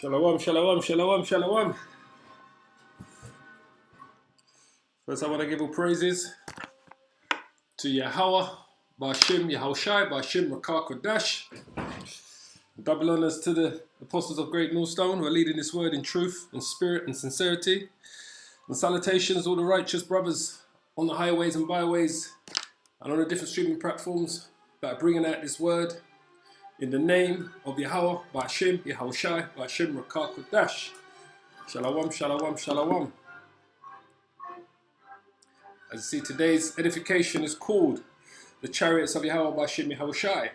Shalom, shalom, shalom, shalom. First, I want to give all praises to YAHAWAH, Bahasham, YAHAWASHI, Bahasham, Kodash. Double honors to the apostles of Great Millstone who are leading this word in truth and spirit and sincerity. And salutations all the righteous brothers on the highways and byways and on the different streaming platforms that are bringing out this word in the name of YAHAWAH, Bahasham, YAHAWASHI, Bahasham, Kodash. Shalom, shalom, shalom. As you see, today's edification is called the Chariots of YAHAWAH, Bahasham, YAHAWASHI.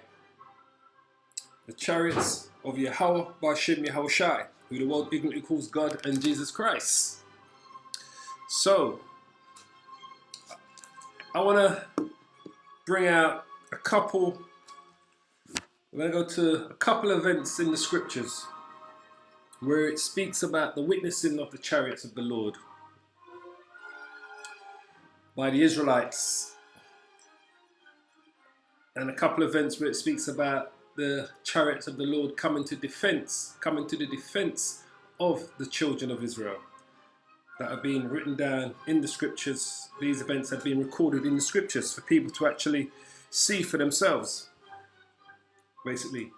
The Chariots of YAHAWAH, Bahasham, YAHAWASHI, who the world ignorantly calls God and Jesus Christ. So, I want to bring out a couple. We're going to go to a couple of events in the scriptures where it speaks about the witnessing of the chariots of the Lord by the Israelites, and a couple of events where it speaks about the chariots of the Lord coming to the defense of the children of Israel, that are being written down in the scriptures. These events have been recorded in the scriptures for people to actually see for themselves, basically,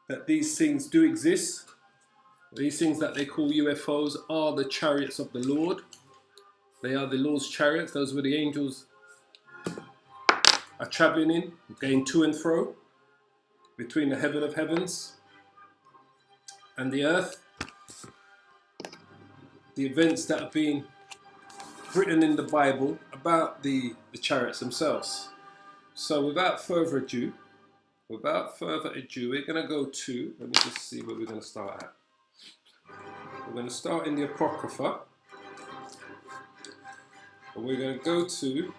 that these things do exist. These things that they call UFOs are the chariots of the Lord. They are the Lord's chariots. Those were the angels are traveling in, going to and fro between the heaven of heavens and the earth. The events that have been written in the Bible about the chariots themselves. So without further ado, we're going to go to, let me just see where we're going to start at. We're going to start in the Apocrypha. We're going to go to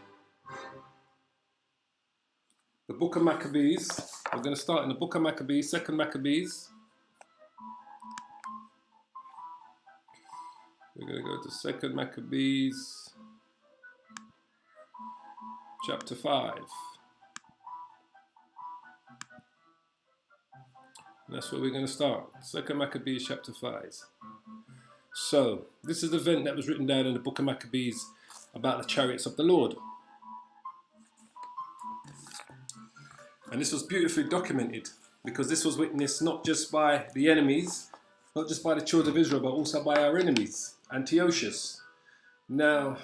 the book of Maccabees. We're going to start in the book of Maccabees, 2nd Maccabees. We're going to go to 2nd Maccabees, chapter 5. And that's where we're going to start. 2nd Maccabees, chapter 5. So, this is the event that was written down in the book of Maccabees about the chariots of the Lord. And this was beautifully documented, because this was witnessed not just by the enemies, not just by the children of Israel, but also by our enemies, Antiochus. Now,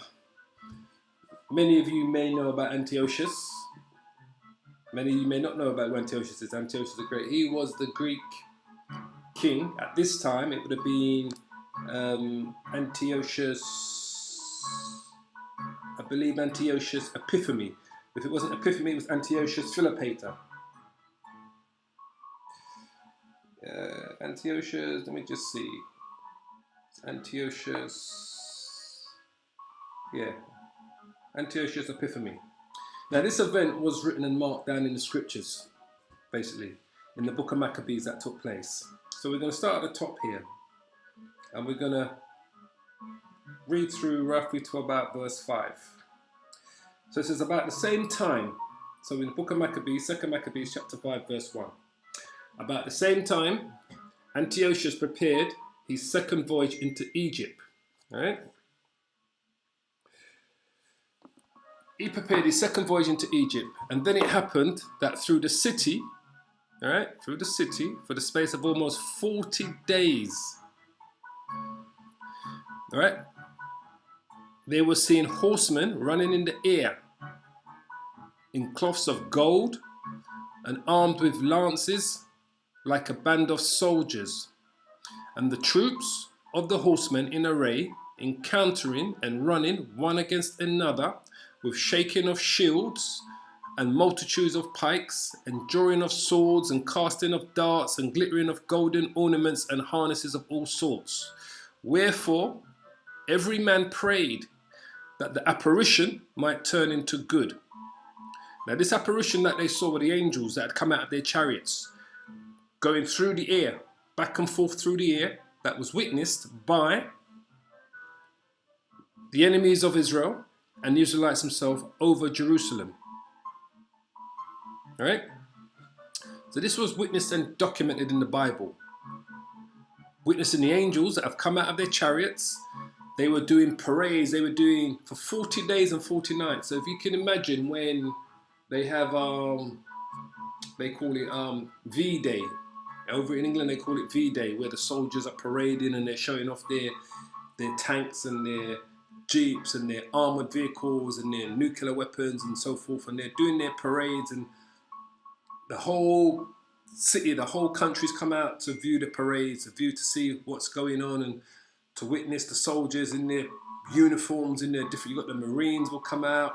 many of you may know about Antiochus. Many of you may not know about who Antiochus is. Antiochus the Great. He was the Greek king. At this time, it would have been Antiochus, I believe Antiochus Epiphanes. If it wasn't Epiphanes, it was Antiochus Philopator. Antiochus, let me just see. Antiochus, yeah, Antiochus Epiphanes. Now this event was written and marked down in the scriptures, basically, in the book of Maccabees that took place. So we're going to start at the top here, and we're going to read through roughly to about verse 5. So it says, about the same time, so in the book of Maccabees, 2nd Maccabees, chapter 5, verse 1. About the same time, Antiochus prepared his second voyage into Egypt. All right? He prepared his second voyage into Egypt, and then it happened that through the city, all right, for the space of almost 40 days, all right, they were seen horsemen running in the air in cloths of gold and armed with lances like a band of soldiers, and the troops of the horsemen in array, encountering and running one against another, with shaking of shields and multitudes of pikes and drawing of swords and casting of darts and glittering of golden ornaments and harnesses of all sorts. Wherefore every man prayed that the apparition might turn into good. Now this apparition that they saw were the angels that had come out of their chariots, going through the air, back and forth through the air, that was witnessed by the enemies of Israel and the Israelites themselves over Jerusalem. All right? So this was witnessed and documented in the Bible. witnessing the angels that have come out of their chariots. They were doing parades. They were doing for 40 days and 40 nights. So if you can imagine when they have, they call it V-Day. Over in England, they call it V-Day, where the soldiers are parading and they're showing off their tanks and their jeeps and their armored vehicles and their nuclear weapons and so forth. And they're doing their parades, and the whole city, the whole country's come out to view the parades, to see what's going on, and to witness the soldiers in their uniforms, in their different. You've got the Marines will come out.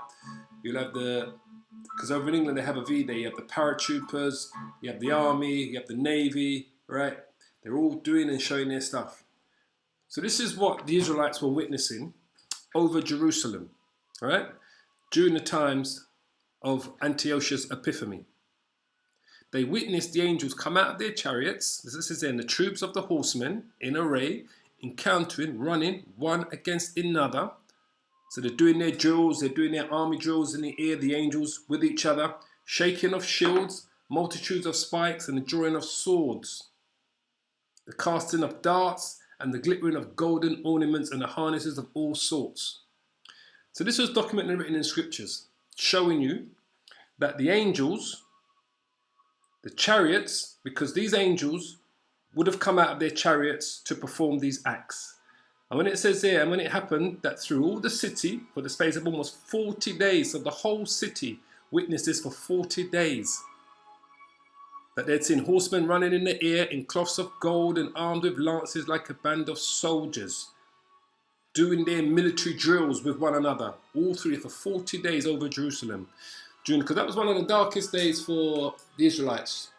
You'll have because over in England they have a V-Day. You have the paratroopers, you have the army, you have the navy, right? They're all doing and showing their stuff. So this is what the Israelites were witnessing over Jerusalem, right? During the times of Antiochus Epiphanes. They witnessed the angels come out of their chariots, as it says there, and the troops of the horsemen in array, encountering, running one against another. So they're doing their drills, they're doing their army drills in the air, the angels with each other, shaking of shields, multitudes of spikes, and the drawing of swords, the casting of darts, and the glittering of golden ornaments, and the harnesses of all sorts. So this was documented and written in scriptures, showing you that the angels, the chariots, because these angels would have come out of their chariots to perform these acts. And when it says there, and when it happened, that through all the city, for the space of almost 40 days, so the whole city witnessed this for 40 days, that they'd seen horsemen running in the air in cloths of gold and armed with lances like a band of soldiers, doing their military drills with one another, all through for 40 days over Jerusalem. Because that was one of the darkest days for the Israelites,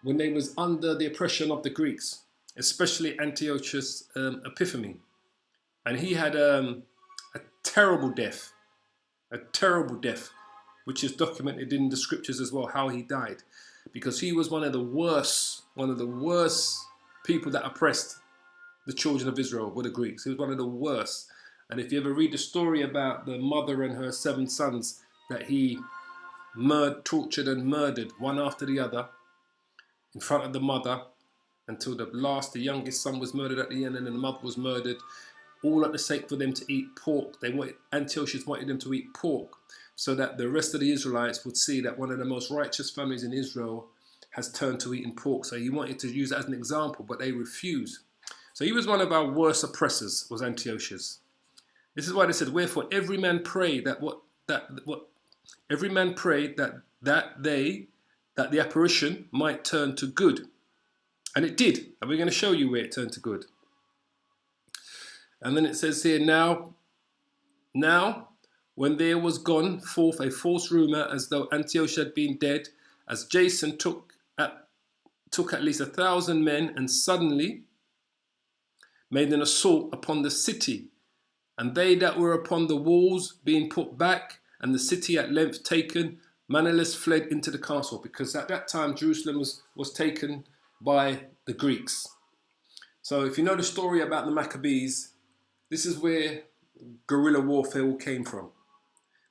when they was under the oppression of the Greeks, especially Antiochus Epiphanes. And he had a terrible death, which is documented in the scriptures as well, how he died. Because he was one of the worst people that oppressed the children of Israel were the Greeks. He was one of the worst. And if you ever read the story about the mother and her 7 sons that he tortured and murdered one after the other in front of the mother, until the youngest son was murdered at the end, and then the mother was murdered, all at the sake for them to eat pork. Antiochus wanted them to eat pork, so that the rest of the Israelites would see that one of the most righteous families in Israel has turned to eating pork. So he wanted to use that as an example, but they refused. So he was one of our worst oppressors, was Antiochus. This is why they said, wherefore every man prayed that the apparition might turn to good. And it did. And we're going to show you where it turned to good. And then it says here, now, when there was gone forth a false rumour as though Antiochus had been dead, as Jason took at least 1,000 men and suddenly made an assault upon the city, and they that were upon the walls being put back, and the city at length taken, Manilus fled into the castle, because at that time Jerusalem was taken by the Greeks. So if you know the story about the Maccabees, this is where guerrilla warfare all came from.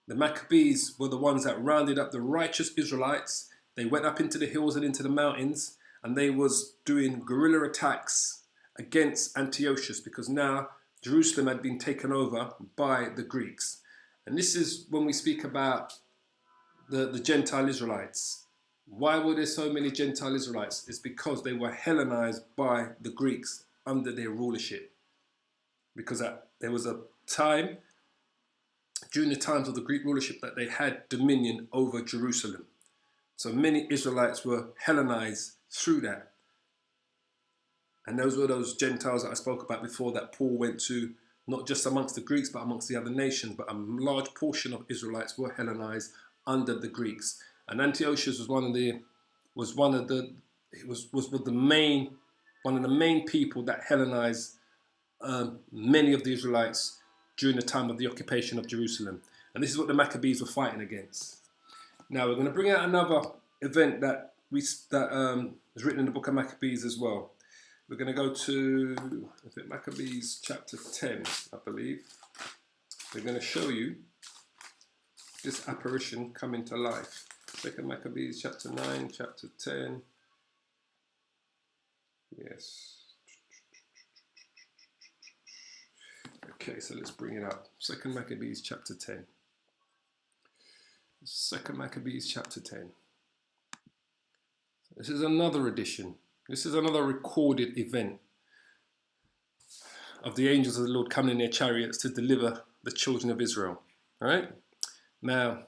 The Maccabees were the ones that rounded up the righteous Israelites. They went up into the hills and into the mountains, and they was doing guerrilla attacks against Antiochus, because now Jerusalem had been taken over by the Greeks. And this is when we speak about the Gentile Israelites. Why were there so many Gentile Israelites? It's because they were Hellenized by the Greeks under their rulership. Because there was a time, during the times of the Greek rulership, that they had dominion over Jerusalem. So many Israelites were Hellenized through that. And those were those Gentiles that I spoke about before, that Paul went to, not just amongst the Greeks, but amongst the other nations. But a large portion of Israelites were Hellenized under the Greeks. And Antiochus was one of the main people that Hellenized many of the Israelites during the time of the occupation of Jerusalem. And this is what the Maccabees were fighting against. Now we're going to bring out another event that is written in the book of Maccabees as well. We're going to go to Maccabees chapter 10, I believe. We're going to show you this apparition coming to life. 2 Maccabees chapter 9, chapter 10. Yes. Okay, so let's bring it up. Second Maccabees chapter 10. Second Maccabees chapter 10. This is another edition. This is another recorded event of the angels of the Lord coming in their chariots to deliver the children of Israel. All right? Now,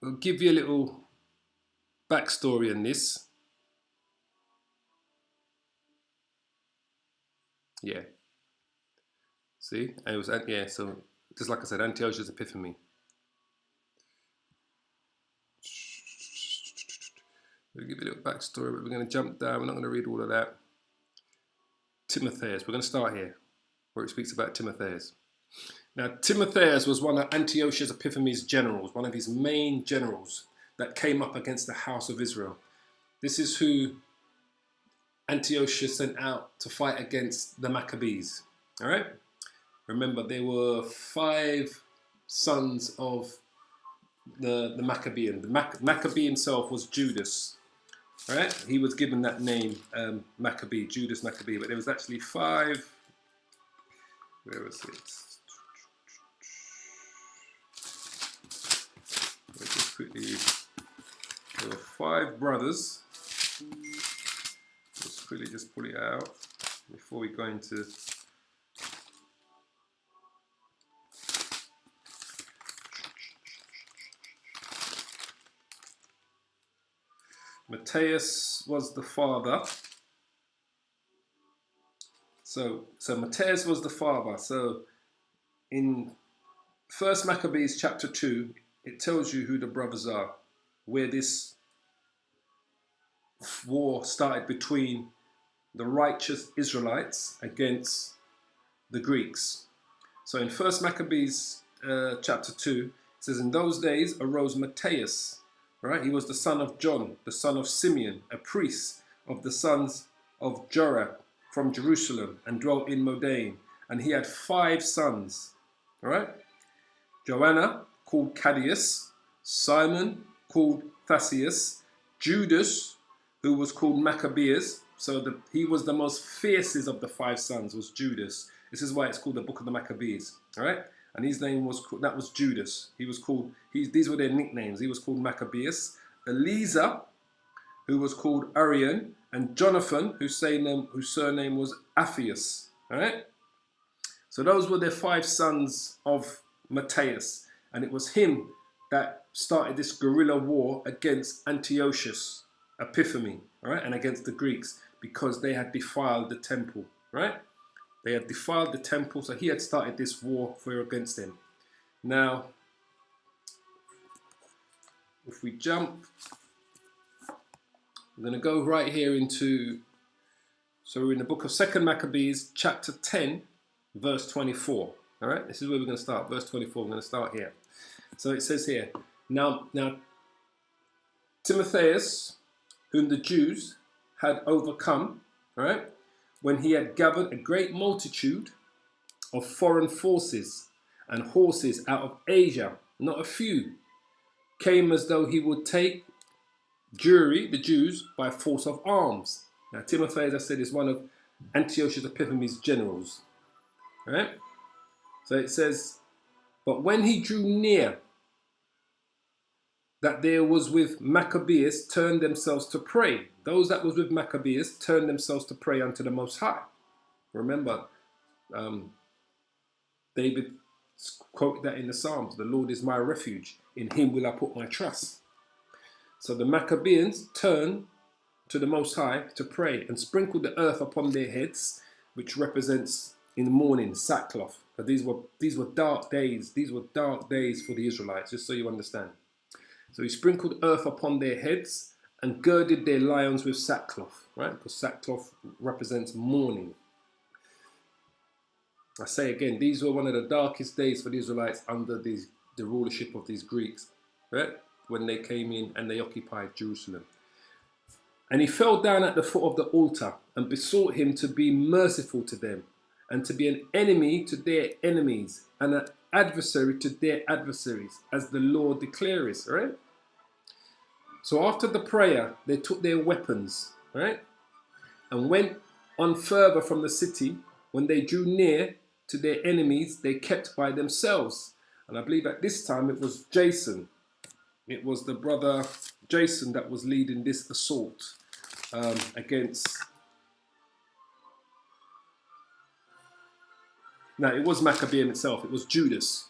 we'll give you a little backstory on this. Yeah. See? And it was, yeah, so just like I said, Antiochus Epiphanes. We'll give you a little backstory, but we're going to jump down. We're not going to read all of that. Timotheus. We're going to start here, where it speaks about Timotheus. Now, Timotheus was one of Antiochus Epiphanes' generals, one of his main generals that came up against the house of Israel. This is who Antiochus sent out to fight against the Maccabees. All right? Remember, there were 5 sons of the Maccabean. The Maccabee himself was Judas. All right? He was given that name, Maccabee, Judas Maccabee. But there was actually 5. Where was it? Let's just quickly. There were 5 brothers. Let's quickly just pull it out before we go into. Matthias was the father. So Matthias was the father. So in 1 Maccabees chapter 2, it tells you who the brothers are, where this war started between the righteous Israelites against the Greeks. So in 1 Maccabees chapter 2, it says, in those days arose Matthias. Right? He was the son of John, the son of Simeon, a priest of the sons of Jorah from Jerusalem, and dwelt in Modane. And he had 5 sons. All right? Joanna, called Cadius, Simon, called Thasseus, Judas, who was called Maccabeus. So he was the most fiercest of the 5 sons, was Judas. This is why it's called the Book of the Maccabees. All right? And his name was, that was Judas. He was called, these were their nicknames. He was called Maccabeus. Eleazar, who was called Arian, and Jonathan, whose surname was Appius. All right? So those were their 5 sons of Matthias. And it was him that started this guerrilla war against Antiochus Epiphanes, all right? And against the Greeks, because they had defiled the temple, right? They had defiled the temple, so he had started this war against them. Now, if we jump, we're going to go right here into, so we're in the book of 2 Maccabees, chapter 10, verse 24. All right, this is where we're going to start, verse 24. We're going to start here. So it says here, now Timotheus, whom the Jews had overcome, all right, when he had gathered a great multitude of foreign forces and horses out of Asia, not a few, came as though he would take Jewry, the Jews, by force of arms. Now Timotheus, as I said, is one of Antiochus Epiphanes' generals. All right? So it says, but when he drew near, that there was with Maccabeus turned themselves to pray. Those that was with Maccabeus turned themselves to pray unto the Most High. Remember, David quoted that in the Psalms, the Lord is my refuge, in him will I put my trust. So the Maccabeans turned to the Most High to pray and sprinkled the earth upon their heads, which represents in the morning sackcloth. But these were dark days. These were dark days for the Israelites, just so you understand. So he sprinkled earth upon their heads and girded their lions with sackcloth, right? Because sackcloth represents mourning. I say again, these were one of the darkest days for the Israelites under the rulership of these Greeks, right? When they came in and they occupied Jerusalem. And he fell down at the foot of the altar and besought him to be merciful to them and to be an enemy to their enemies and an adversary to their adversaries, as the Lord declares, right? So after the prayer, they took their weapons, right? And went on further from the city When they drew near to their enemies, they kept by themselves. And I believe at this time it was Jason. It was the brother Jason that was leading this assault against... No, it was Maccabean itself. It was Judas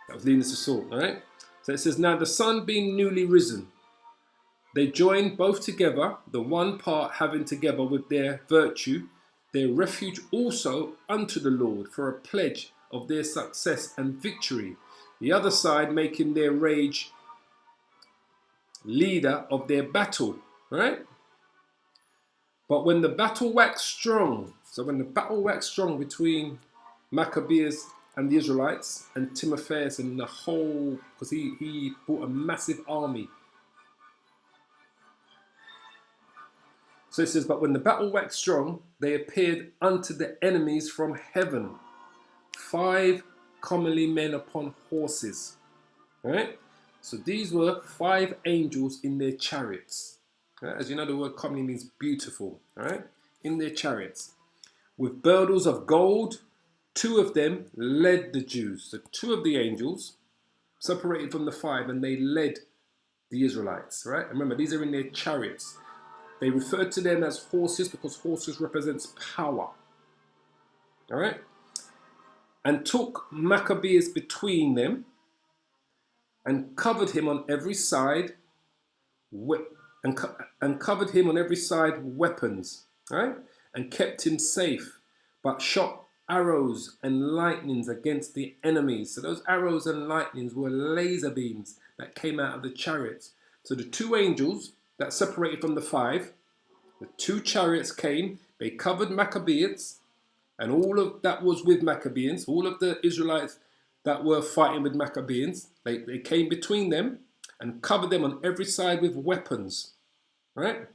that was leading this assault. All right. So it says, now the sun being newly risen, they joined both together, the one part having together with their virtue their refuge also unto the Lord for a pledge of their success and victory. The other side making their rage leader of their battle. Right. But when the battle waxed strong, so when the battle waxed strong between Maccabees and the Israelites and Timotheus and the whole, because he brought a massive army. So it says, but when the battle waxed strong, they appeared unto the enemies from heaven, 5 commonly men upon horses. Right? So these were 5 angels in their chariots. Right? As you know, the word commonly means beautiful. Right? In their chariots. With girdles of gold, 2 of them led the Jews. So 2 of the angels separated from the 5 and they led the Israelites. Right? Remember, these are in their chariots. They referred to them as horses because horses represents power. All right? And took Maccabeus between them and covered him on every side and covered him on every side weapons, right? And kept him safe, but shot arrows and lightnings against the enemies. So those arrows and lightnings were laser beams that came out of the chariots. So the 2 angels that separated from the 5, the 2 chariots came, they covered Maccabees, and all of that was with Maccabees, all of the Israelites that were fighting with Maccabees, they came between them and covered them on every side with weapons, right?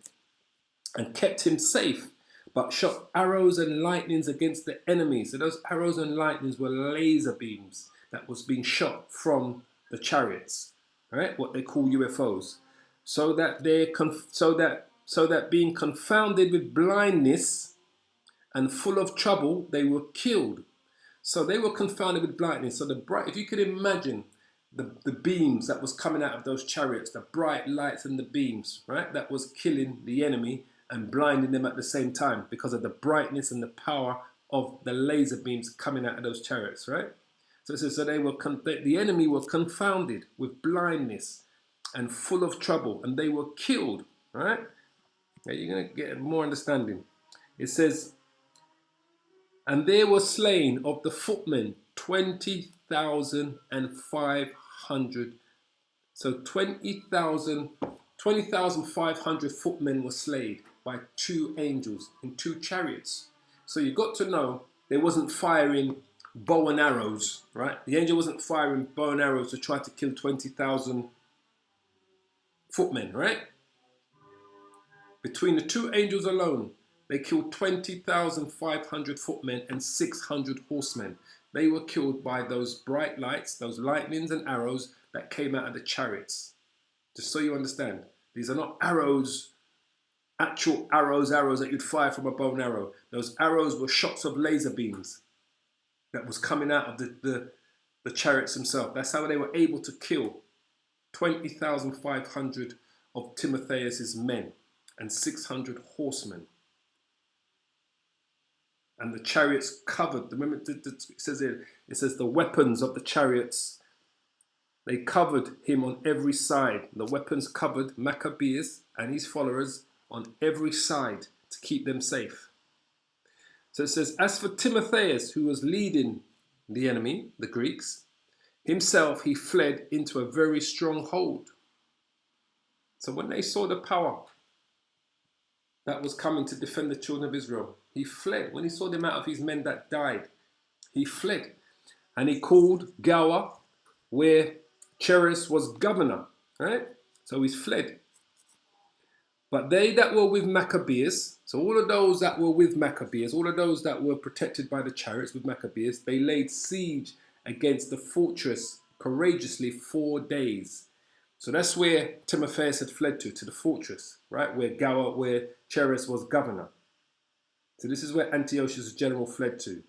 And kept him safe, but shot arrows and lightnings against the enemies. So those arrows and lightnings were laser beams that was being shot from the chariots, right? What they call UFOs. So that being confounded with blindness and full of trouble, they were killed. So they were confounded with blindness. So if you could imagine the beams that was coming out of those chariots, the bright lights and the beams, right? That was killing the enemy and blinding them at the same time because of the brightness and the power of the laser beams coming out of those chariots, right? So it says, so the enemy were confounded with blindness and full of trouble, and they were killed, right? Now you're going to get more understanding. It says, and there were slain of the footmen 20,500. So 20,500 footmen were slain by 2 angels in 2 chariots. So you got to know they wasn't firing bow and arrows, right? The angel wasn't firing bow and arrows to try to kill 20,000 footmen, right? Between the 2 angels alone, they killed 20,500 footmen and 600 horsemen. They were killed by those bright lights, those lightnings and arrows that came out of the chariots. Just so you understand, these are not arrows, actual arrows that you'd fire from a bow and arrow. Those arrows were shots of laser beams that was coming out of the chariots themselves. That's how they were able to kill 20,500 of Timotheus's men and 600 horsemen. And the chariots covered, remember it says the weapons of the chariots, they covered him on every side. The weapons covered Maccabeus and his followers on every side to keep them safe. So it says, as for Timotheus, who was leading the enemy, the Greeks, himself he fled into a very strong hold. So when they saw the power that was coming to defend the children of Israel, he fled. When he saw the amount of his men that died, he fled. And he called YAHAWAH, where Chariots was governor, right? So he's fled. But they that were with Maccabeus, so all of those that were with Maccabeus, all of those that were protected by the chariots with Maccabeus, they laid siege against the fortress courageously 4 days. So that's where Timotheus had fled to the fortress, right? Where YAHAWAH, where Chariots was governor. So this is where Antiochus' general fled to.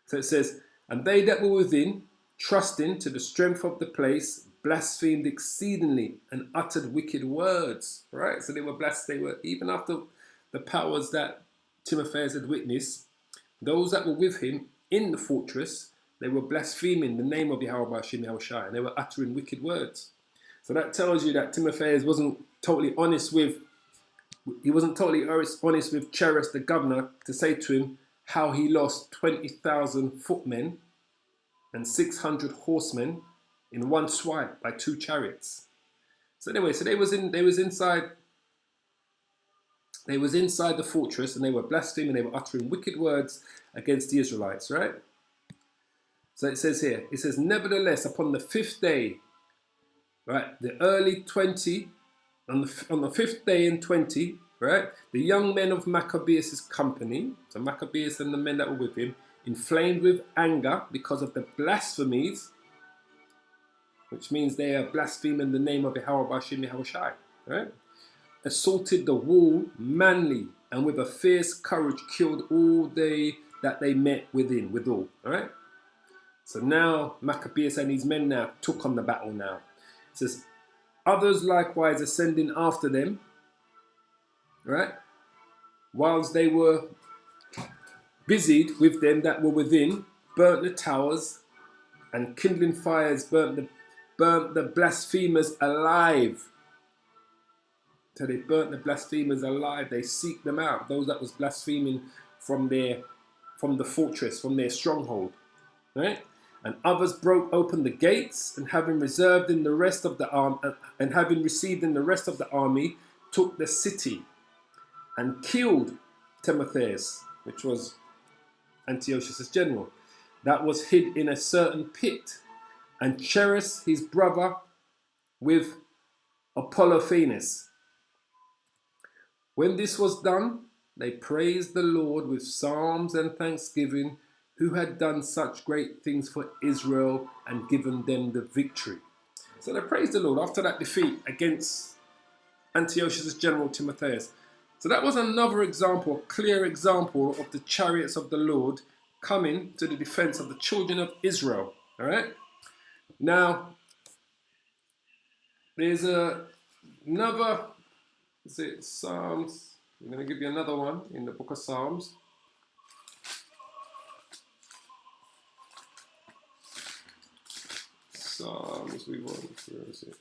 So it says, and they that were within, trusting to the strength of the place, blasphemed exceedingly and uttered wicked words. Right? So they were blessed. They were, even after the powers that Timotheus had witnessed, those that were with him in the fortress, they were blaspheming the name of YAHAWASHI, and they were uttering wicked words. So that tells you that Timotheus wasn't totally honest with Chariots, the governor, to say to him how he lost 20,000 footmen and 600 horsemen in one swipe by 2 chariots. So anyway, so they was inside the fortress, and they were blaspheming, they were uttering wicked words against the Israelites, right? So it says here, it says, nevertheless, upon the 5th day, right, the early 20, on the 5th day in 20, right, the young men of Maccabeus' company, so Maccabeus and the men that were with him, inflamed with anger because of the blasphemies, which means they are blaspheming the name of YAHAWASHI, right, assaulted the wall manly, and with a fierce courage killed all they that they met withal, right? So now Maccabeus and his men now took on the battle now. It says, others likewise ascending after them, right? Whilst they were busied with them that were within, burnt the towers, and kindling fires burnt the blasphemers alive. So they burnt the blasphemers alive. They seeked them out, those that was blaspheming from the fortress, from their stronghold, right? And others broke open the gates, and having received in the rest of the army, took the city and killed Timotheus, which was Antiochus' general, that was hid in a certain pit, and Chariots his brother with Apollophanes. When this was done, they praised the Lord with psalms and thanksgiving, who had done such great things for Israel and given them the victory. So they praised the Lord after that defeat against Antiochus' general Timotheus. So that was another example, a clear example of the chariots of the Lord coming to the defense of the children of Israel. All right. Now, there's another, is it Psalms? I'm going to give you another one in the book of Psalms. Psalms, we want, where is it?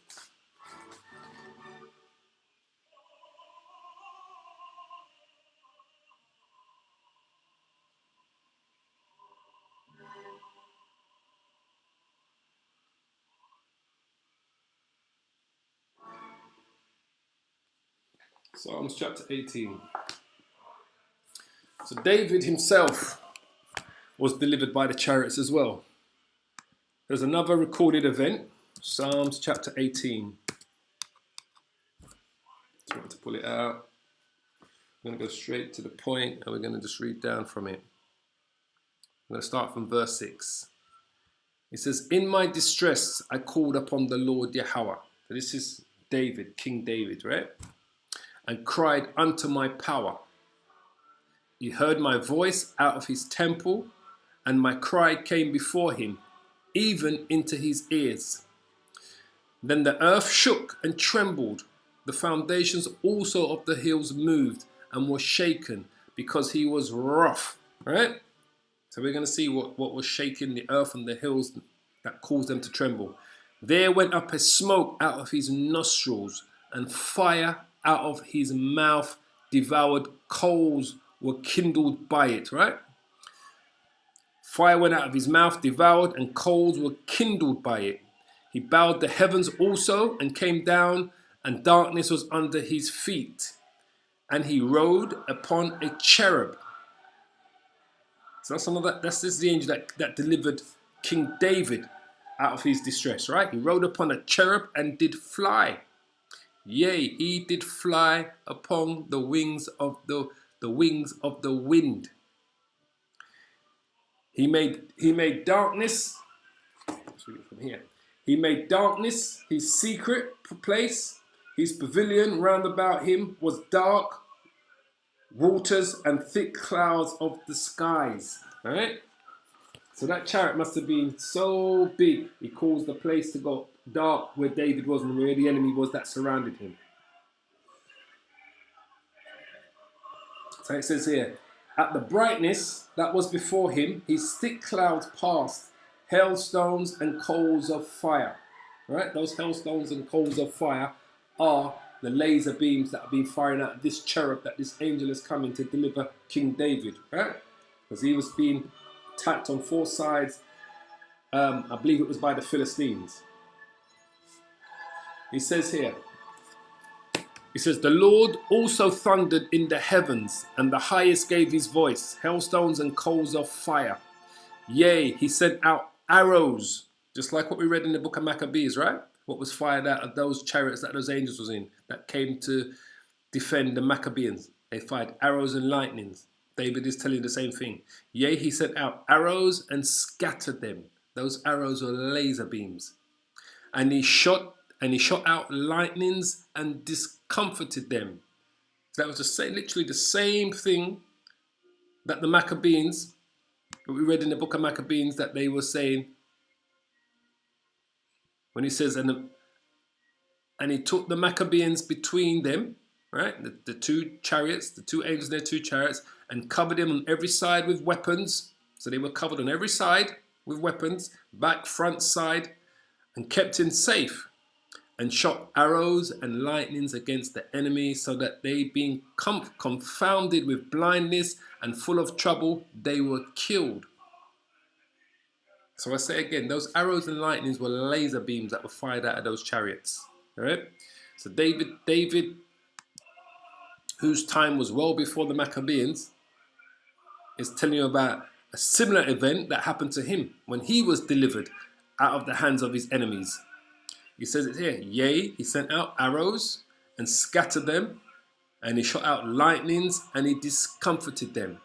Psalms chapter 18. So David himself was delivered by the chariots as well. There's another recorded event, Psalms chapter 18. Just want to pull it out. I'm going to go straight to the point, and we're going to just read down from it. I'm going to start from verse 6. It says, in my distress I called upon the Lord Yahawah. So this is David, King David, right? And cried unto my power. He heard my voice out of his temple, and my cry came before him, even into his ears. Then the earth shook and trembled. The foundations also of the hills moved and were shaken, because he was wroth. Right? So we're going to see what was shaking the earth and the hills that caused them to tremble. There went up a smoke out of his nostrils, and fire out of his mouth devoured. Coals were kindled by it, right? Fire went out of his mouth, devoured, and coals were kindled by it. He bowed the heavens also, and came down, and darkness was under his feet. And he rode upon a cherub. So this is the angel that delivered King David out of his distress, right? He rode upon a cherub and did fly. Yea, he did fly upon the wings of the wings of the wind. He made darkness. Let's read it from here. He made darkness his secret place. His pavilion round about him was dark waters and thick clouds of the skies. All right. So that chariot must have been so big, he caused the place to go dark where David was and where the enemy was that surrounded him. So it says here, at the brightness that was before him, his thick clouds passed, hailstones and coals of fire. Right? Those hailstones and coals of fire are the laser beams that have been firing out this cherub that this angel is coming to deliver King David. Right? Because he was being attacked on 4 sides. I believe it was by the Philistines. He says here, he says, the Lord also thundered in the heavens, and the highest gave his voice, hailstones and coals of fire. Yea, he sent out arrows, just like what we read in the book of Maccabees, right? What was fired out of those chariots that those angels was in, that came to defend the Maccabees. They fired arrows and lightnings. David is telling the same thing. Yea, he sent out arrows and scattered them. Those arrows were laser beams. And he shot out lightnings and discomforted them. So that was literally the same thing that the Maccabees, that we read in the book of Maccabees, that they were saying when he says, and he took the Maccabees between them, right? The 2 chariots, the 2 angels in their 2 chariots, and covered them on every side with weapons. So they were covered on every side with weapons, back, front, side, and kept him safe. And shot arrows and lightnings against the enemy, so that they, being confounded with blindness and full of trouble, they were killed. So I say again, those arrows and lightnings were laser beams that were fired out of those chariots. All right. So David, whose time was well before the Maccabees, is telling you about a similar event that happened to him when he was delivered out of the hands of his enemies. He says it here, yea, he sent out arrows and scattered them, and he shot out lightnings and he discomforted them.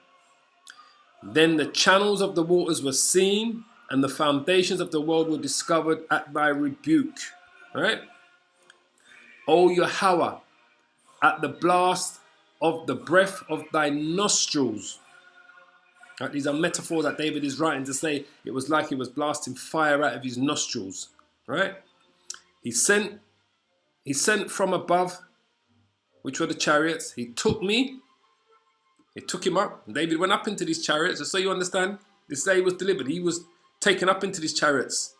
Then the channels of the waters were seen, and the foundations of the world were discovered at thy rebuke. All right? O YAHAWAH, at the blast of the breath of thy nostrils. Right? These are metaphors that David is writing to say it was like he was blasting fire out of his nostrils. Right? He sent from above, which were the chariots. He took me. He took him up. David went up into these chariots. Just so you understand, this day he was delivered. He was taken up into these chariots.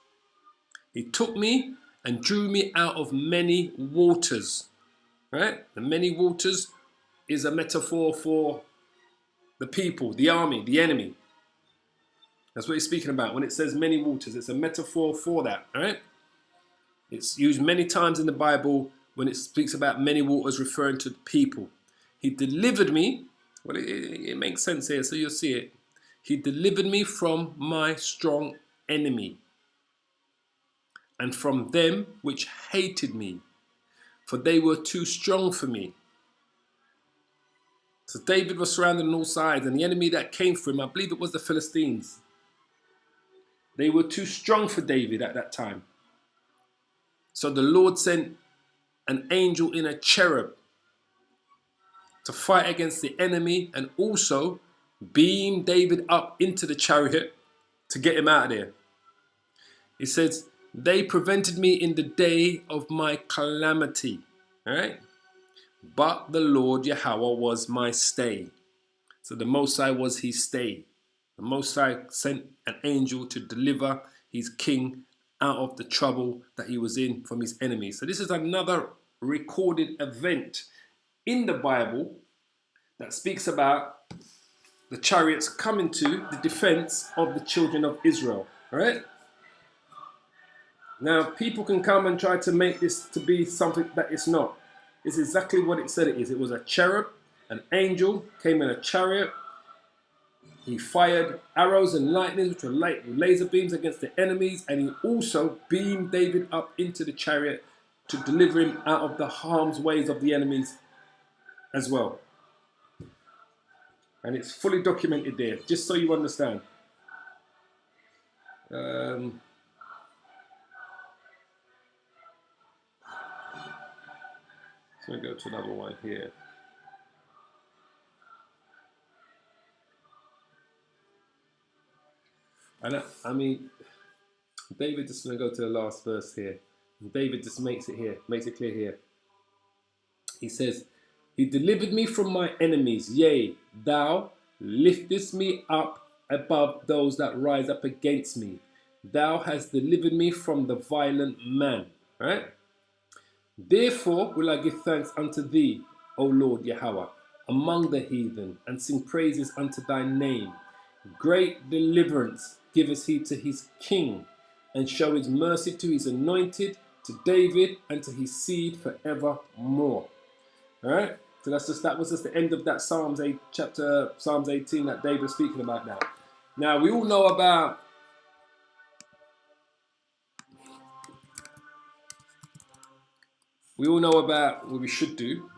He took me and drew me out of many waters. Right? The many waters is a metaphor for the people, the army, the enemy. That's what he's speaking about. When it says many waters, it's a metaphor for that. Right? It's used many times in the Bible when it speaks about many waters, referring to people. He delivered me. Well, it makes sense here, so you'll see it. He delivered me from my strong enemy, and from them which hated me, for they were too strong for me. So David was surrounded on all sides, and the enemy that came for him, I believe it was the Philistines. They were too strong for David at that time. So the Lord sent an angel in a cherub to fight against the enemy, and also beam David up into the chariot to get him out of there. He says, they prevented me in the day of my calamity. All right? But the Lord YAHAWAH was my stay. So the Most High was his stay. The Most High sent an angel to deliver his king out of the trouble that he was in from his enemies. So this is another recorded event in the Bible that speaks about the chariots coming to the defense of the children of Israel. All right? Now, people can come and try to make this to be something that it's not. It's exactly what it said it is. It was a cherub, an angel came in a chariot. He fired arrows and lightning, which were laser beams against the enemies, and he also beamed David up into the chariot to deliver him out of the harm's ways of the enemies as well. And it's fully documented there, just so you understand. So we go to another one here. And I mean, David just going to go to the last verse here. David just makes it clear here. He says, He delivered me from my enemies. Yea, thou liftest me up above those that rise up against me. Thou hast delivered me from the violent man. Right? Therefore will I give thanks unto thee, O Lord Yahweh, among the heathen, and sing praises unto thy name. Great deliverance giveth he to his king, and show his mercy to his anointed, to David, and to his seed forevermore. Alright? So that was just the end of that Psalms 18 that David was speaking about now. Now we all know about what we should do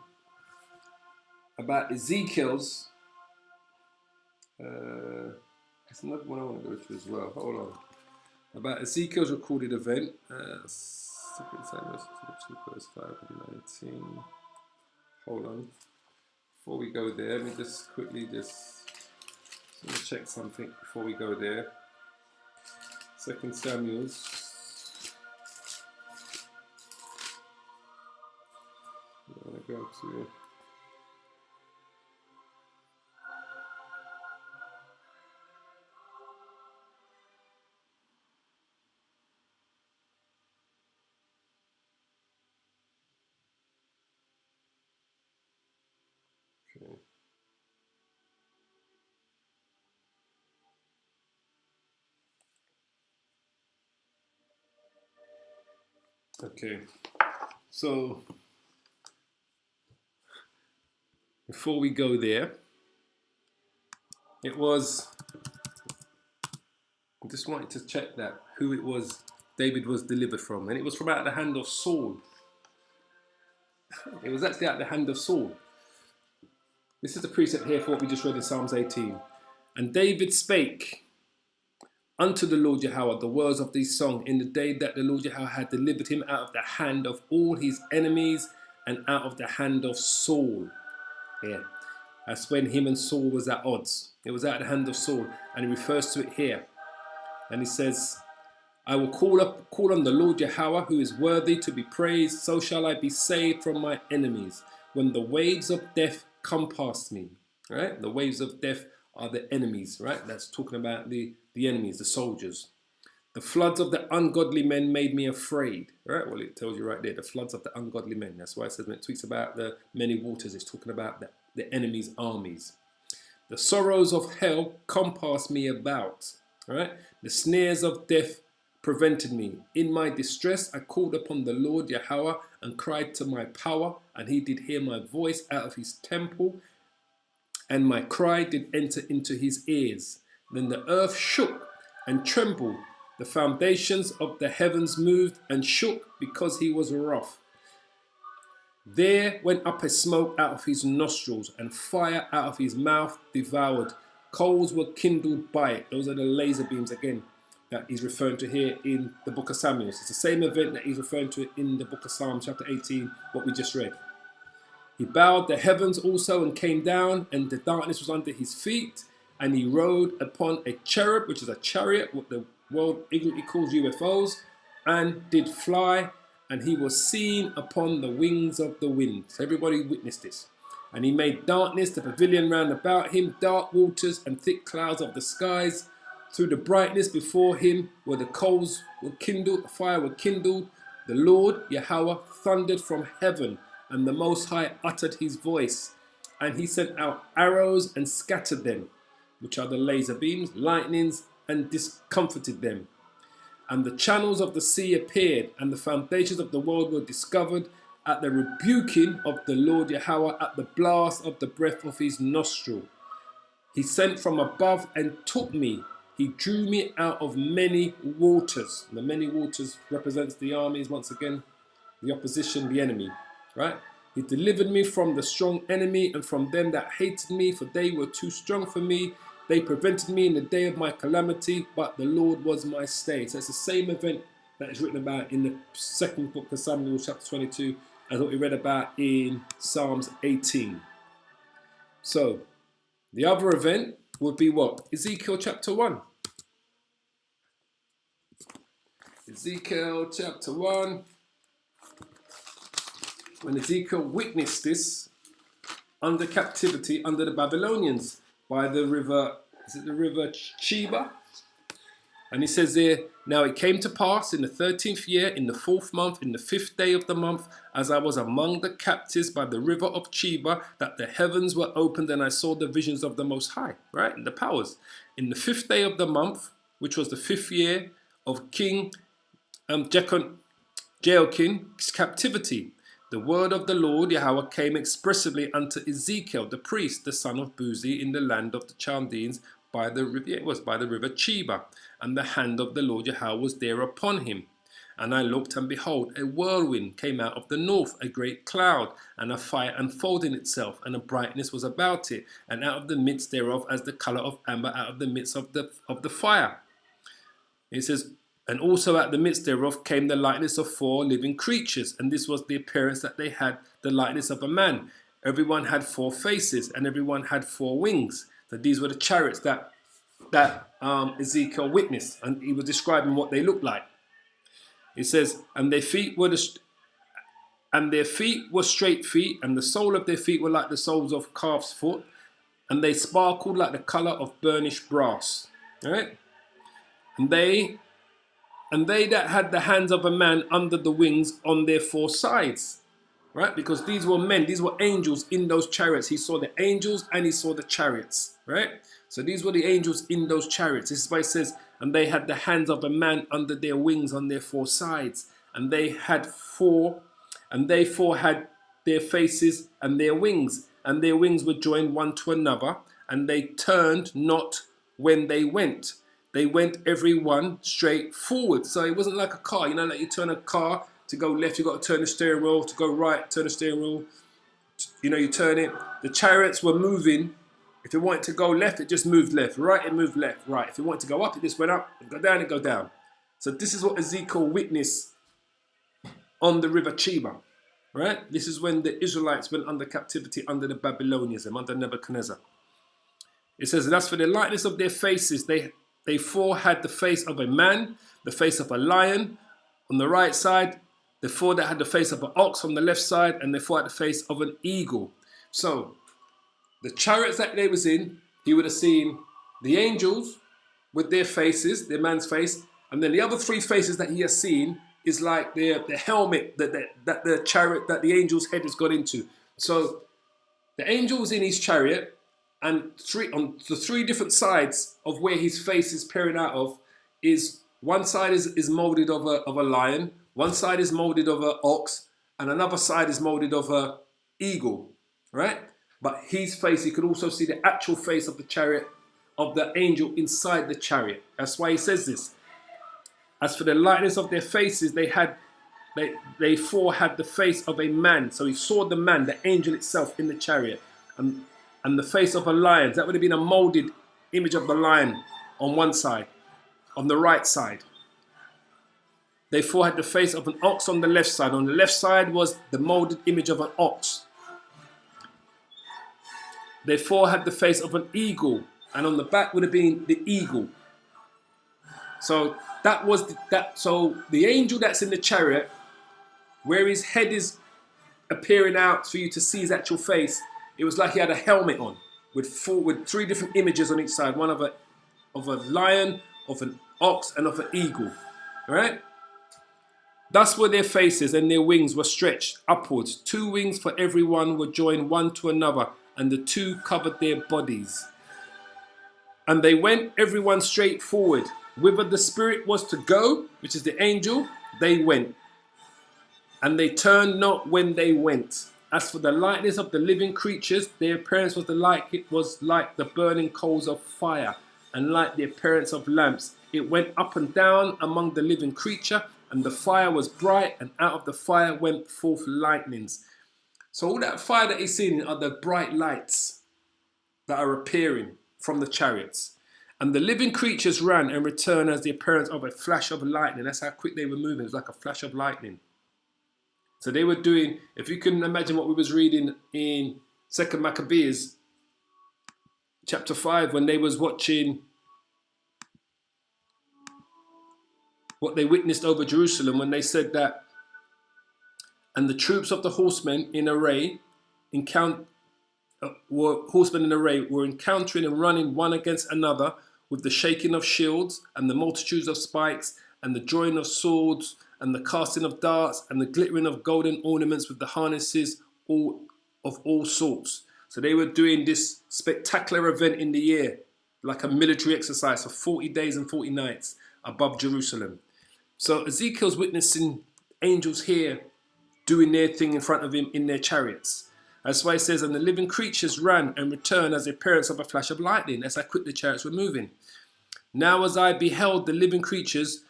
about Ezekiel's. It's another one I want to go through as well. Hold on. About Ezekiel's recorded event. 2 Samuel 2 verse 5 and 19. Hold on. Before we go there, let me just quickly check something before we go there. 2 Samuel's. I'm going to go to. Okay, so before we go there, I just wanted to check that who it was David was delivered from, and it was from out of the hand of Saul. It was actually out of the hand of Saul. This is the precept here for what we just read in Psalms 18. And David spake unto the Lord Yahweh the words of this song in the day that the Lord Yahweh had delivered him out of the hand of all his enemies and out of the hand of Saul. Yeah, that's when him and Saul was at odds. It was out of the hand of Saul, and he refers to it here. And he says, I will call on the Lord Yahweh, who is worthy to be praised. So shall I be saved from my enemies. When the waves of death come past me. Right? The waves of death are the enemies. Right? That's talking about the enemies, the soldiers. The floods of the ungodly men made me afraid. Right? Well, it tells you right there, the floods of the ungodly men. That's why it says when it speaks about the many waters, it's talking about the enemy's armies. The sorrows of hell compassed me about. Right? The snares of death prevented me. In my distress, I called upon the Lord Yahweh and cried to my power, and he did hear my voice out of his temple, and my cry did enter into his ears. Then the earth shook and trembled. The foundations of the heavens moved and shook because he was wroth. There went up a smoke out of his nostrils, and fire out of his mouth devoured. Coals were kindled by it. Those are the laser beams again that he's referring to here in the book of Samuel. It's the same event that he's referring to in the book of Psalms chapter 18, what we just read. He bowed the heavens also and came down, and the darkness was under his feet, and he rode upon a cherub, which is a chariot, what the world ignorantly calls UFOs, and did fly, and he was seen upon the wings of the wind. So everybody witnessed this. And he made darkness the pavilion round about him, dark waters and thick clouds of the skies. Through the brightness before him, where the coals were kindled, the fire were kindled, the Lord Yahweh thundered from heaven, and the Most High uttered his voice. And he sent out arrows and scattered them, which are the laser beams, lightnings, and discomfited them. And the channels of the sea appeared, and the foundations of the world were discovered at the rebuking of the Lord Yahweh, at the blast of the breath of his nostril. He sent from above and took me. He drew me out of many waters. And the many waters represents the armies, once again, the opposition, the enemy, right? He delivered me from the strong enemy and from them that hated me, for they were too strong for me. They prevented me in the day of my calamity, but the Lord was my stay. So it's the same event that is written about in the second book of Samuel, chapter 22, as what we read about in Psalms 18. So the other event would be what? Ezekiel chapter 1. Ezekiel chapter 1. When Ezekiel witnessed this under captivity under the Babylonians by the river, is it the river Sheba? And he says there, now it came to pass in the 13th year, in the 4th month, in the 5th day of the month, as I was among the captives by the river of Sheba, that the heavens were opened and I saw the visions of the Most High, right? And the powers. In the 5th day of the month, which was the 5th year of King Jehoiakim's captivity, the word of the Lord Yahweh came expressively unto Ezekiel, the priest, the son of Buzi, in the land of the Chaldeans, by the river, it was by the river Sheba, and the hand of the Lord Yahweh was there upon him. And I looked, and behold, a whirlwind came out of the north, a great cloud, and a fire unfolding itself, and a brightness was about it, and out of the midst thereof as the colour of amber out of the midst of the fire. It says, and also out of the midst thereof came the likeness of 4 living creatures, and this was the appearance that they had, the likeness of a man. Everyone had 4 faces, and everyone had 4 wings. So these were the chariots that Ezekiel witnessed, and he was describing what they looked like. It says, and their feet were straight feet, and the sole of their feet were like the soles of calf's foot, and they sparkled like the colour of burnished brass. All right? And they that had the hands of a man under the wings on their 4 sides. Right? Because these were men, these were angels in those chariots. He saw the angels and he saw the chariots. Right? So these were the angels in those chariots. This is why it says, and they had the hands of a man under their wings on their 4 sides. And they had 4, and they 4 had their faces and their wings. And their wings were joined one to another, and they turned not when they went. They went every one straight forward. So it wasn't like a car, you know, like you turn a car to go left, you got to turn the steering wheel, to go right, turn the steering wheel. You know, you turn it. The chariots were moving. If it wanted to go left, it just moved left. Right, it moved left. Right. If it wanted to go up, it just went up. If it go down, it go down. So this is what Ezekiel witnessed on the river Sheba. Right? This is when the Israelites went under captivity under the Babylonians and under Nebuchadnezzar. It says, and as for the likeness of their faces, they 4 had the face of a man, the face of a lion on the right side, the 4 that had the face of an ox on the left side, and the 4 had the face of an eagle. So the chariots that they was in, he would have seen the angels with their faces, their man's face, and then the other 3 faces that he has seen is like the helmet that the chariot, that the angel's head has got into. So the angel was in his chariot, and on the 3 different sides of where his face is peering out of is one side is molded of a lion, one side is molded of an ox, and another side is molded of an eagle, right? But his face, you could also see the actual face of the chariot of the angel inside the chariot. That's why he says this. As for the likeness of their faces, they 4 had the face of a man. So he saw the man, the angel itself in the chariot, and the face of a lion. That would have been a molded image of the lion on one side, on the right side. They 4 had the face of an ox on the left side. On the left side was the molded image of an ox. They 4 had the face of an eagle, and on the back would have been the eagle. So that was so the angel that's in the chariot, where his head is appearing out for you to see his actual face, it was like he had a helmet on with 3 different images on each side, one of a lion, of an ox, and of an eagle. All right? Thus were their faces, and their wings were stretched upwards. 2 wings for every one were joined one to another, and the 2 covered their bodies. And they went every one straight forward. Whither the spirit was to go, which is the angel, they went. And they turned not when they went. As for the likeness of the living creatures, their appearance was like the burning coals of fire, and like the appearance of lamps. It went up and down among the living creature, and the fire was bright, and out of the fire went forth lightnings. So all that fire that he's seeing are the bright lights that are appearing from the chariots. And the living creatures ran and returned as the appearance of a flash of lightning. That's how quick they were moving. It was like a flash of lightning. So they were doing, if you can imagine what we was reading in 2 Maccabees, chapter 5, when they was watching what they witnessed over Jerusalem when they said that, and the troops of the horsemen in array were encountering and running one against another with the shaking of shields and the multitudes of spikes and the drawing of swords and the casting of darts and the glittering of golden ornaments with the harnesses of all sorts. So they were doing this spectacular event in the year, like a military exercise for 40 days and 40 nights above Jerusalem. So Ezekiel's witnessing angels here doing their thing in front of him in their chariots. That's why it says, and the living creatures ran and returned as the appearance of a flash of lightning, as I quit the chariots were moving. Now as I beheld the living creatures,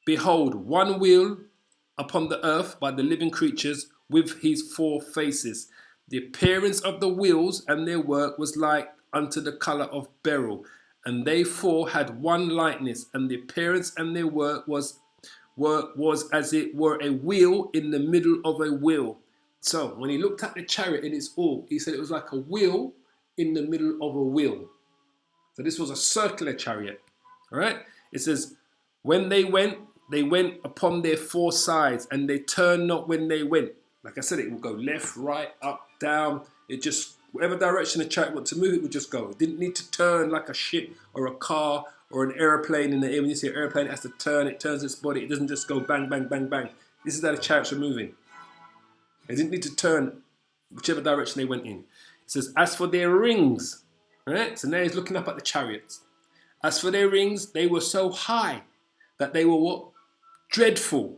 behold, one wheel upon the earth by the living creatures with his 4 faces. The appearance of the wheels and their work was like unto the colour of beryl, and they 4 had one likeness, and the appearance and their work was as it were a wheel in the middle of a wheel. So when he looked at the chariot in its all, he said it was like a wheel in the middle of a wheel. So this was a circular chariot. All right. It says, when they went upon their 4 sides, and they turned not when they went. Like I said, it would go left, right, up, down. It just, whatever direction the chariot wanted to move, it would just go. It didn't need to turn like a ship or a car or an airplane in the air. When you see an airplane, it has to turn. It turns its body. It doesn't just go bang, bang, bang, bang. This is how the chariots were moving. They didn't need to turn whichever direction they went in. It says, as for their rings, right? So now he's looking up at the chariots. As for their rings, they were so high that they were what? Dreadful.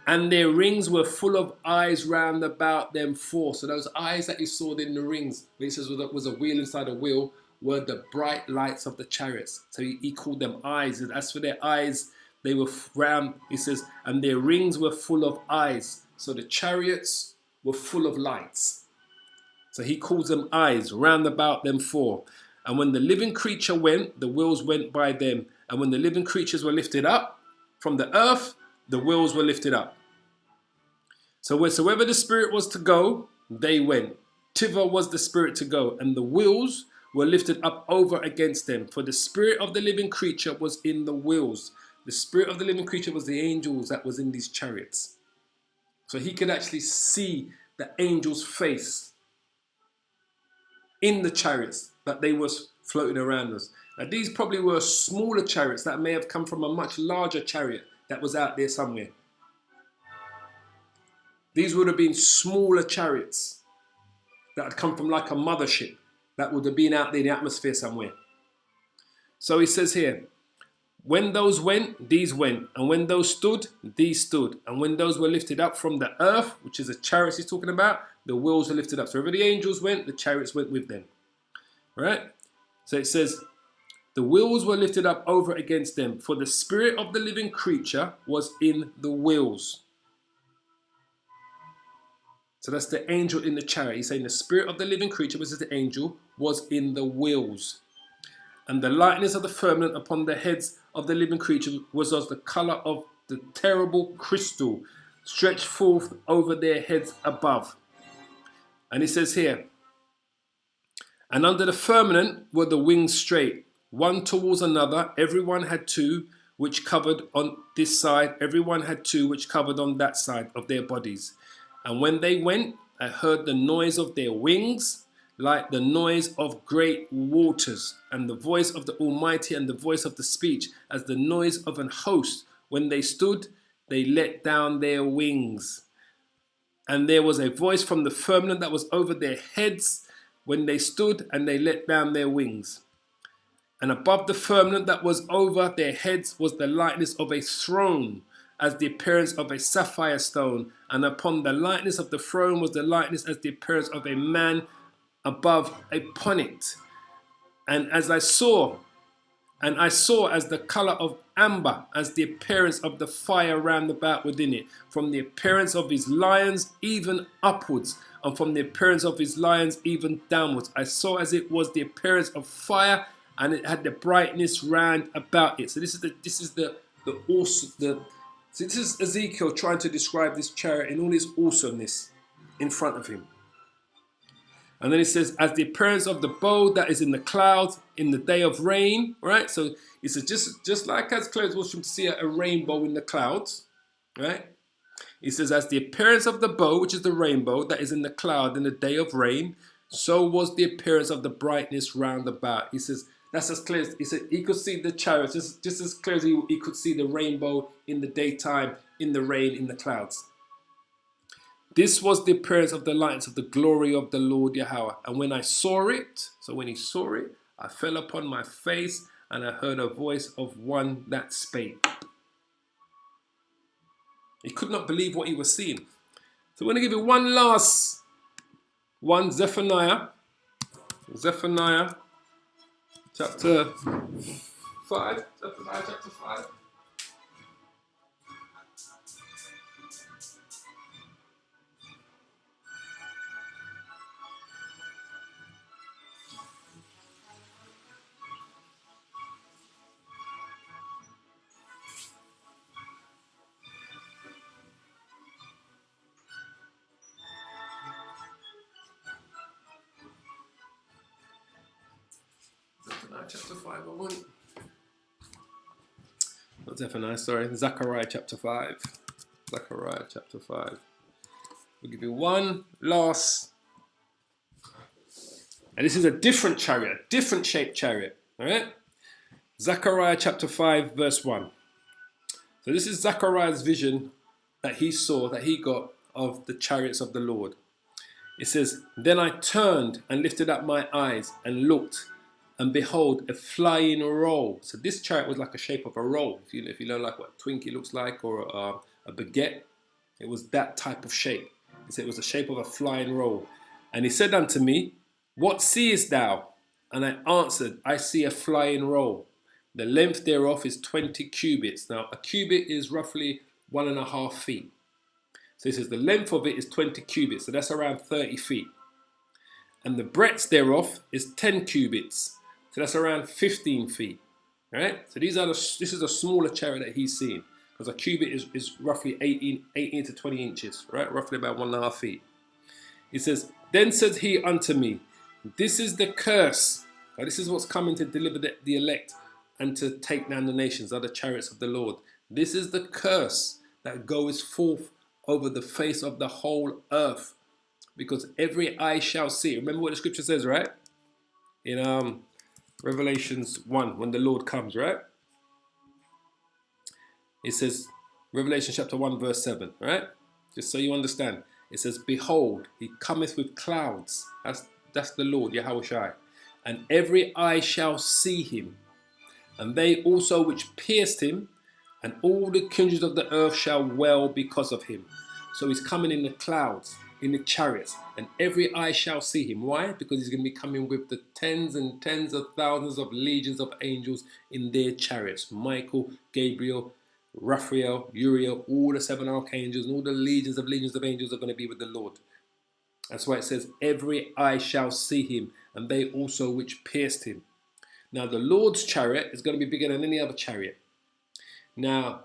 And their rings were full of eyes round about them 4. So those eyes that he saw in the rings, when he says was a wheel inside a wheel, were the bright lights of the chariots. So he called them eyes. And as for their eyes, they were round, he says, and their rings were full of eyes. So the chariots were full of lights. So he calls them eyes, round about them 4. And when the living creature went, the wheels went by them. And when the living creatures were lifted up from the earth, the wheels were lifted up. So wheresoever the spirit was to go, they went. Thither was the spirit to go, and the wheels were lifted up over against them. For the spirit of the living creature was in the wheels. The spirit of the living creature was the angels that was in these chariots. So he could actually see the angel's face in the chariots that they was floating around us. Now these probably were smaller chariots that may have come from a much larger chariot that was out there somewhere. These would have been smaller chariots that had come from like a mothership that would have been out there in the atmosphere somewhere. So he says here, when those went, these went. And when those stood, these stood. And when those were lifted up from the earth, which is the chariots he's talking about, the wheels were lifted up. So wherever the angels went, the chariots went with them. All right? So it says, the wheels were lifted up over against them, for the spirit of the living creature was in the wheels. So that's the angel in the chariot. He's saying the spirit of the living creature, which is the angel, was in the wheels. And the lightness of the firmament upon the heads of the living creatures was as the colour of the terrible crystal stretched forth over their heads above. And he says here, and under the firmament were the wings straight, one towards another. Everyone had 2, which covered on this side. Everyone had 2, which covered on that side of their bodies. And when they went, I heard the noise of their wings, like the noise of great waters, and the voice of the Almighty, and the voice of the speech, as the noise of an host. When they stood, they let down their wings. And there was a voice from the firmament that was over their heads when they stood, and they let down their wings. And above the firmament that was over their heads was the likeness of a throne, as the appearance of a sapphire stone. And upon the likeness of the throne was the likeness as the appearance of a man above upon it. And I saw as the colour of amber, as the appearance of the fire round about within it, from the appearance of his lions even upwards, and from the appearance of his lions even downwards. I saw as it was the appearance of fire, and it had the brightness round about it. So this is Ezekiel trying to describe this chariot in all its awesomeness in front of him. And then it says, as the appearance of the bow that is in the clouds in the day of rain, right? So it says, just like as clear as was from to see a rainbow in the clouds, right? It says, as the appearance of the bow, which is the rainbow that is in the cloud in the day of rain, so was the appearance of the brightness round about. He says, that's as clear as, he said, he could see the chariots just as clear as he could see the rainbow in the daytime, in the rain, in the clouds. This was the appearance of the lights of the glory of the Lord Yahweh. And when I saw it, so when he saw it, I fell upon my face and I heard a voice of one that spake. He could not believe what he was seeing. So I'm going to give you one last one, Zephaniah chapter 5. Zephaniah chapter 5. Zephaniah chapter 5, I want. Not Zephaniah, sorry. Zechariah chapter 5. Zechariah chapter 5. We'll give you one last. And this is a different chariot, a different shaped chariot. Alright? Zechariah chapter 5, verse 1. So this is Zechariah's vision that he saw, that he got of the chariots of the Lord. It says, then I turned and lifted up my eyes and looked, and behold, a flying roll. So this chariot was like a shape of a roll. If you know like what a Twinkie looks like, or a baguette, it was that type of shape. He said it was the shape of a flying roll. And he said unto me, what seest thou? And I answered, I see a flying roll. The length thereof is 20 cubits. Now a cubit is roughly 1.5 feet. So he says the length of it is 20 cubits. So that's around 30 feet. And the breadth thereof is 10 cubits. So that's around 15 feet, right? So this is a smaller chariot that he's seen, because a cubit is roughly 18 to 20 inches, right? Roughly about 1.5 feet. He says, then said he unto me, this is the curse. Now, this is what's coming to deliver the elect and to take down the nations, are the chariots of the Lord. This is the curse that goes forth over the face of the whole earth, because every eye shall see. Remember what the scripture says, right? In Revelations 1, when the Lord comes, right? It says, Revelation chapter 1, verse 7, right? Just so you understand. It says, behold, he cometh with clouds. That's the Lord, YAHAWASHI. And every eye shall see him. And they also which pierced him, and all the kindreds of the earth shall wail because of him. So he's coming in the clouds, in the chariots, and every eye shall see him. Why? Because he's going to be coming with the tens and tens of thousands of legions of angels in their chariots. Michael, Gabriel, Raphael, Uriel, all the 7 archangels, and all the legions of angels are going to be with the Lord. That's why it says, every eye shall see him, and they also which pierced him. Now the Lord's chariot is going to be bigger than any other chariot. Now,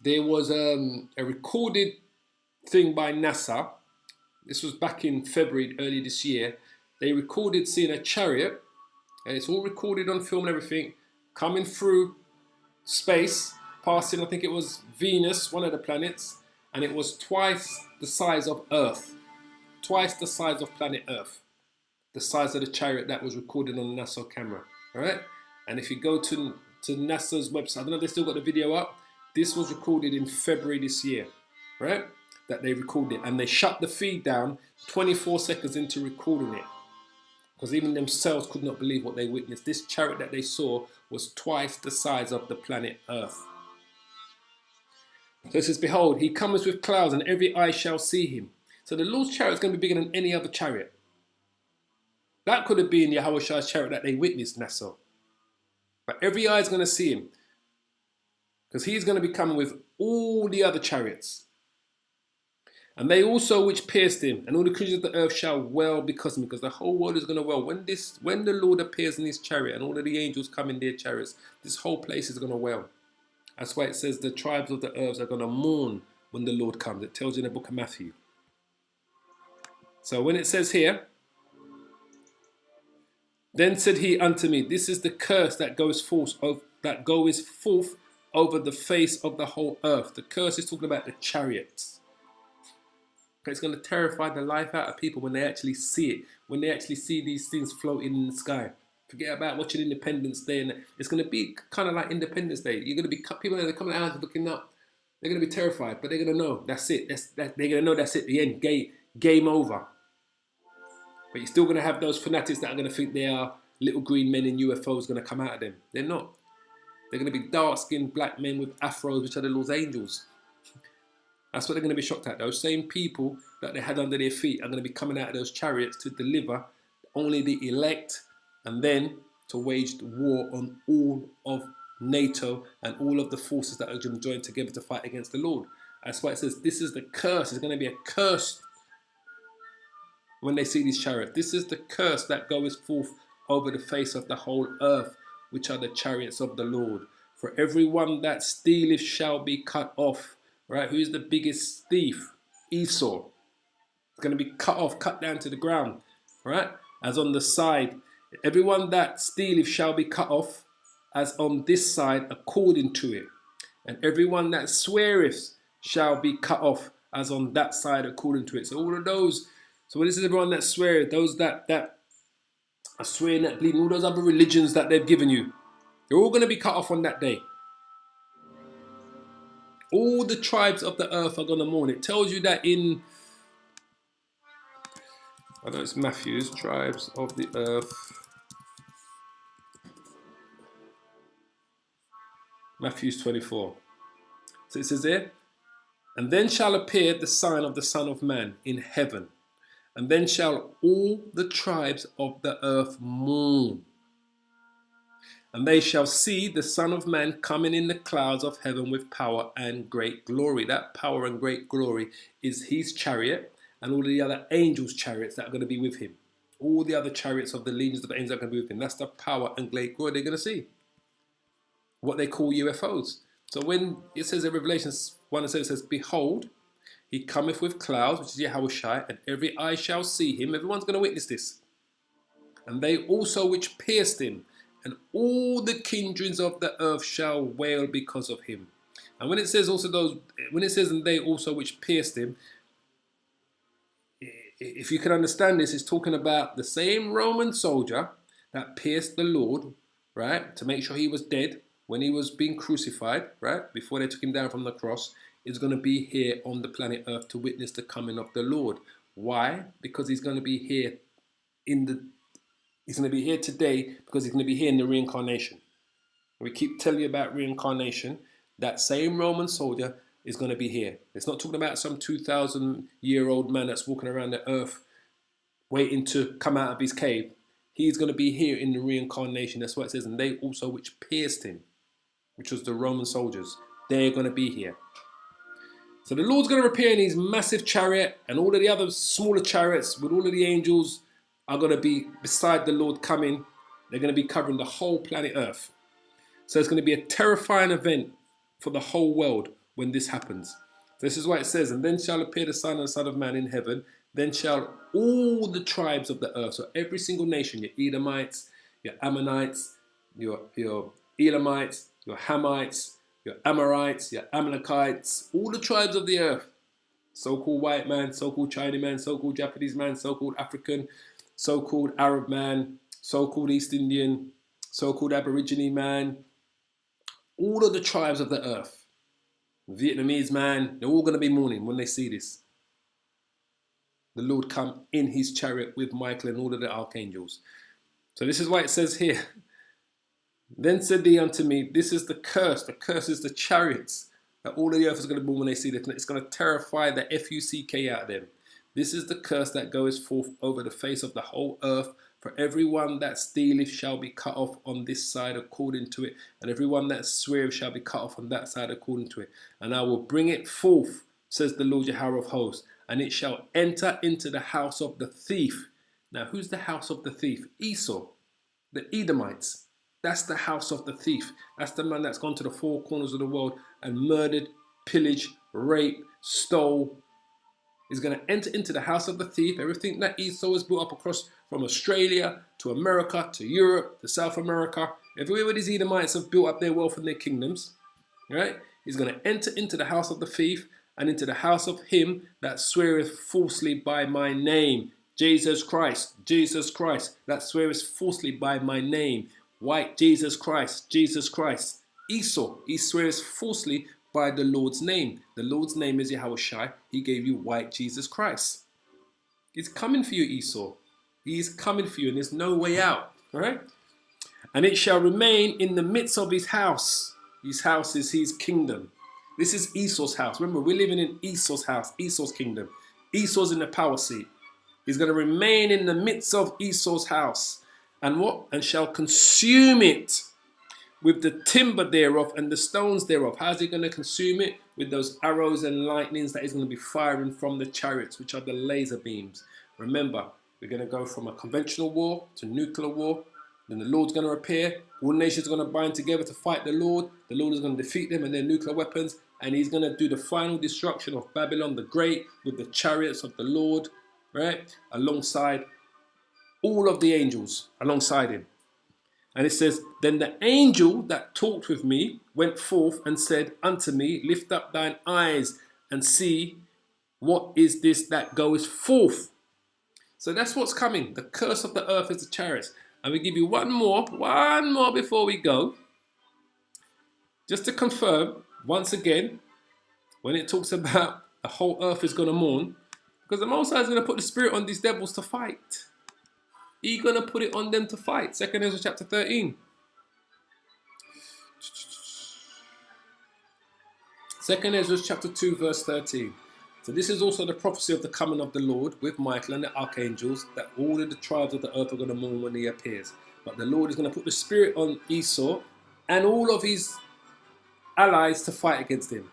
there was a recorded thing by NASA. This was back in February, early this year. They recorded seeing a chariot, and it's all recorded on film and everything, coming through space, passing, I think it was Venus, one of the planets, and it was twice the size of Earth. Twice the size of planet Earth. The size of the chariot that was recorded on the NASA camera. Alright? And if you go to NASA's website, I don't know if they still got the video up. This was recorded in February this year. Right? That they recorded it. And they shut the feed down 24 seconds into recording it. Because even themselves could not believe what they witnessed. This chariot that they saw was twice the size of the planet Earth. So it says, behold, he cometh with clouds, and every eye shall see him. So the Lord's chariot is going to be bigger than any other chariot. That could have been YAHAWASHI's chariot that they witnessed, NASA. But every eye is going to see him. Because he's going to be coming with all the other chariots. And they also which pierced him, and all the creatures of the earth shall wail because of him. Because the whole world is going to wail. When the Lord appears in his chariot, and all of the angels come in their chariots, this whole place is going to wail. That's why it says the tribes of the earth are going to mourn when the Lord comes. It tells you in the book of Matthew. So when it says here, Then said he unto me, this is the curse that goes forth over the face of the whole earth. The curse is talking about the chariots. It's going to terrify the life out of people when they actually see it, when they actually see these things floating in the sky. Forget about watching Independence Day, and it's going to be kind of like Independence Day. You're going to be people that are coming out looking up. They're going to be terrified, but they're going to know that's it. They're going to know that's it. The end. Game over. But you're still going to have those fanatics that are going to think they are little green men in UFOs going to come out of them. They're not. They're going to be dark-skinned black men with afros, which are the Lord's angels. That's what they're going to be shocked at. Those same people that they had under their feet are going to be coming out of those chariots to deliver only the elect, and then to wage war on all of NATO and all of the forces that are going to join together to fight against the Lord. That's why it says this is the curse. It's going to be a curse when they see these chariots. This is the curse that goes forth over the face of the whole earth, which are the chariots of the Lord. For everyone that stealeth shall be cut off. Right? Who is the biggest thief? Esau. It's going to be cut off, cut down to the ground. Right? As on the side. Everyone that stealeth shall be cut off, as on this side according to it. And everyone that sweareth shall be cut off, as on that side according to it. So all of those. So when this is everyone that sweareth, those that are swearing, that believe, all those other religions that they've given you, they're all going to be cut off on that day. All the tribes of the earth are going to mourn. It tells you that in, I know it's Matthew's, tribes of the earth. Matthew's 24. So it says there, and then shall appear the sign of the Son of Man in heaven. And then shall all the tribes of the earth mourn. And they shall see the Son of Man coming in the clouds of heaven with power and great glory. That power and great glory is his chariot and all the other angels' chariots that are going to be with him. All the other chariots of the legions of angels that are going to be with him. That's the power and great glory they're going to see. What they call UFOs. So when it says in Revelation 1 and 7, it says, behold, he cometh with clouds, which is YAHAWASHI, and every eye shall see him. Everyone's going to witness this. And they also which pierced him, and all the kindreds of the earth shall wail because of him. And when it says also those, when it says and they also which pierced him, if you can understand this, it's talking about the same Roman soldier that pierced the Lord, right, to make sure he was dead when he was being crucified, right, before they took him down from the cross, is going to be here on the planet Earth to witness the coming of the Lord. Why? Because he's going to be here he's going to be here today because he's going to be here in the reincarnation. We keep telling you about reincarnation. That same Roman soldier is going to be here. It's not talking about some 2,000-year-old man that's walking around the earth waiting to come out of his cave. He's going to be here in the reincarnation. That's what it says. And they also which pierced him, which was the Roman soldiers. They're going to be here. So the Lord's going to appear in his massive chariot, and all of the other smaller chariots with all of the angels are going to be beside the Lord coming. They're going to be covering the whole planet Earth. So it's going to be a terrifying event for the whole world when this happens. This is why it says, and then shall appear the Son and the Son of Man in heaven. Then shall all the tribes of the earth, so every single nation, your Edomites, your Ammonites, your Elamites, your Hamites, your Amorites, your Amalekites, all the tribes of the earth, so-called white man, so-called Chinese man, so-called Japanese man, so-called African, so-called Arab man, so-called East Indian, so-called Aborigine man, all of the tribes of the earth, Vietnamese man, they're all going to be mourning when they see this. The Lord come in his chariot with Michael and all of the archangels. So this is why it says here, then said he unto me, this is the curse. The curse is the chariots that all of the earth is going to mourn when they see this. It's going to terrify the F-U-C-K out of them. This is the curse that goes forth over the face of the whole earth. For everyone that stealeth shall be cut off on this side according to it. And everyone that sweareth shall be cut off on that side according to it. And I will bring it forth, says the Lord Yahweh of hosts. And it shall enter into the house of the thief. Now, who's the house of the thief? Esau, the Edomites. That's the house of the thief. That's the man that's gone to the four corners of the world and murdered, pillaged, raped, stole. He's going to enter into the house of the thief. Everything that Esau has built up across from Australia to America to Europe to South America, everywhere these Edomites have built up their wealth and their kingdoms, right? He's going to enter into the house of the thief and into the house of him that sweareth falsely by my name. Jesus Christ, Jesus Christ, that sweareth falsely by my name. White Jesus Christ, Jesus Christ. Esau, he swears falsely by the Lord's name. The Lord's name is YAHAWASHI. He gave you white Jesus Christ. He's coming for you, Esau. He is coming for you, and there's no way out. All right? And it shall remain in the midst of his house. His house is his kingdom. This is Esau's house. Remember, we're living in Esau's house, Esau's kingdom. Esau's in the power seat. He's going to remain in the midst of Esau's house. And what? And shall consume it with the timber thereof and the stones thereof. How's he going to consume it? With those arrows and lightnings that he's going to be firing from the chariots, which are the laser beams. Remember, we're going to go from a conventional war to nuclear war. Then the Lord's going to appear. All nations are going to bind together to fight the Lord. The Lord is going to defeat them and their nuclear weapons. And he's going to do the final destruction of Babylon the Great with the chariots of the Lord, right? Alongside all of the angels, alongside him. And it says, then the angel that talked with me went forth and said unto me, lift up thine eyes and see what is this that goes forth. So that's what's coming. The curse of the earth is the chariots. And we give you one more before we go. Just to confirm, once again, when it talks about the whole earth is going to mourn, because the Most High is going to put the spirit on these devils to fight. He's going to put it on them to fight. 2 Ezra chapter 13. 2 Ezra chapter 2 verse 13. So this is also the prophecy of the coming of the Lord with Michael and the archangels, that all of the tribes of the earth are going to mourn when he appears. But the Lord is going to put the spirit on Esau and all of his allies to fight against him.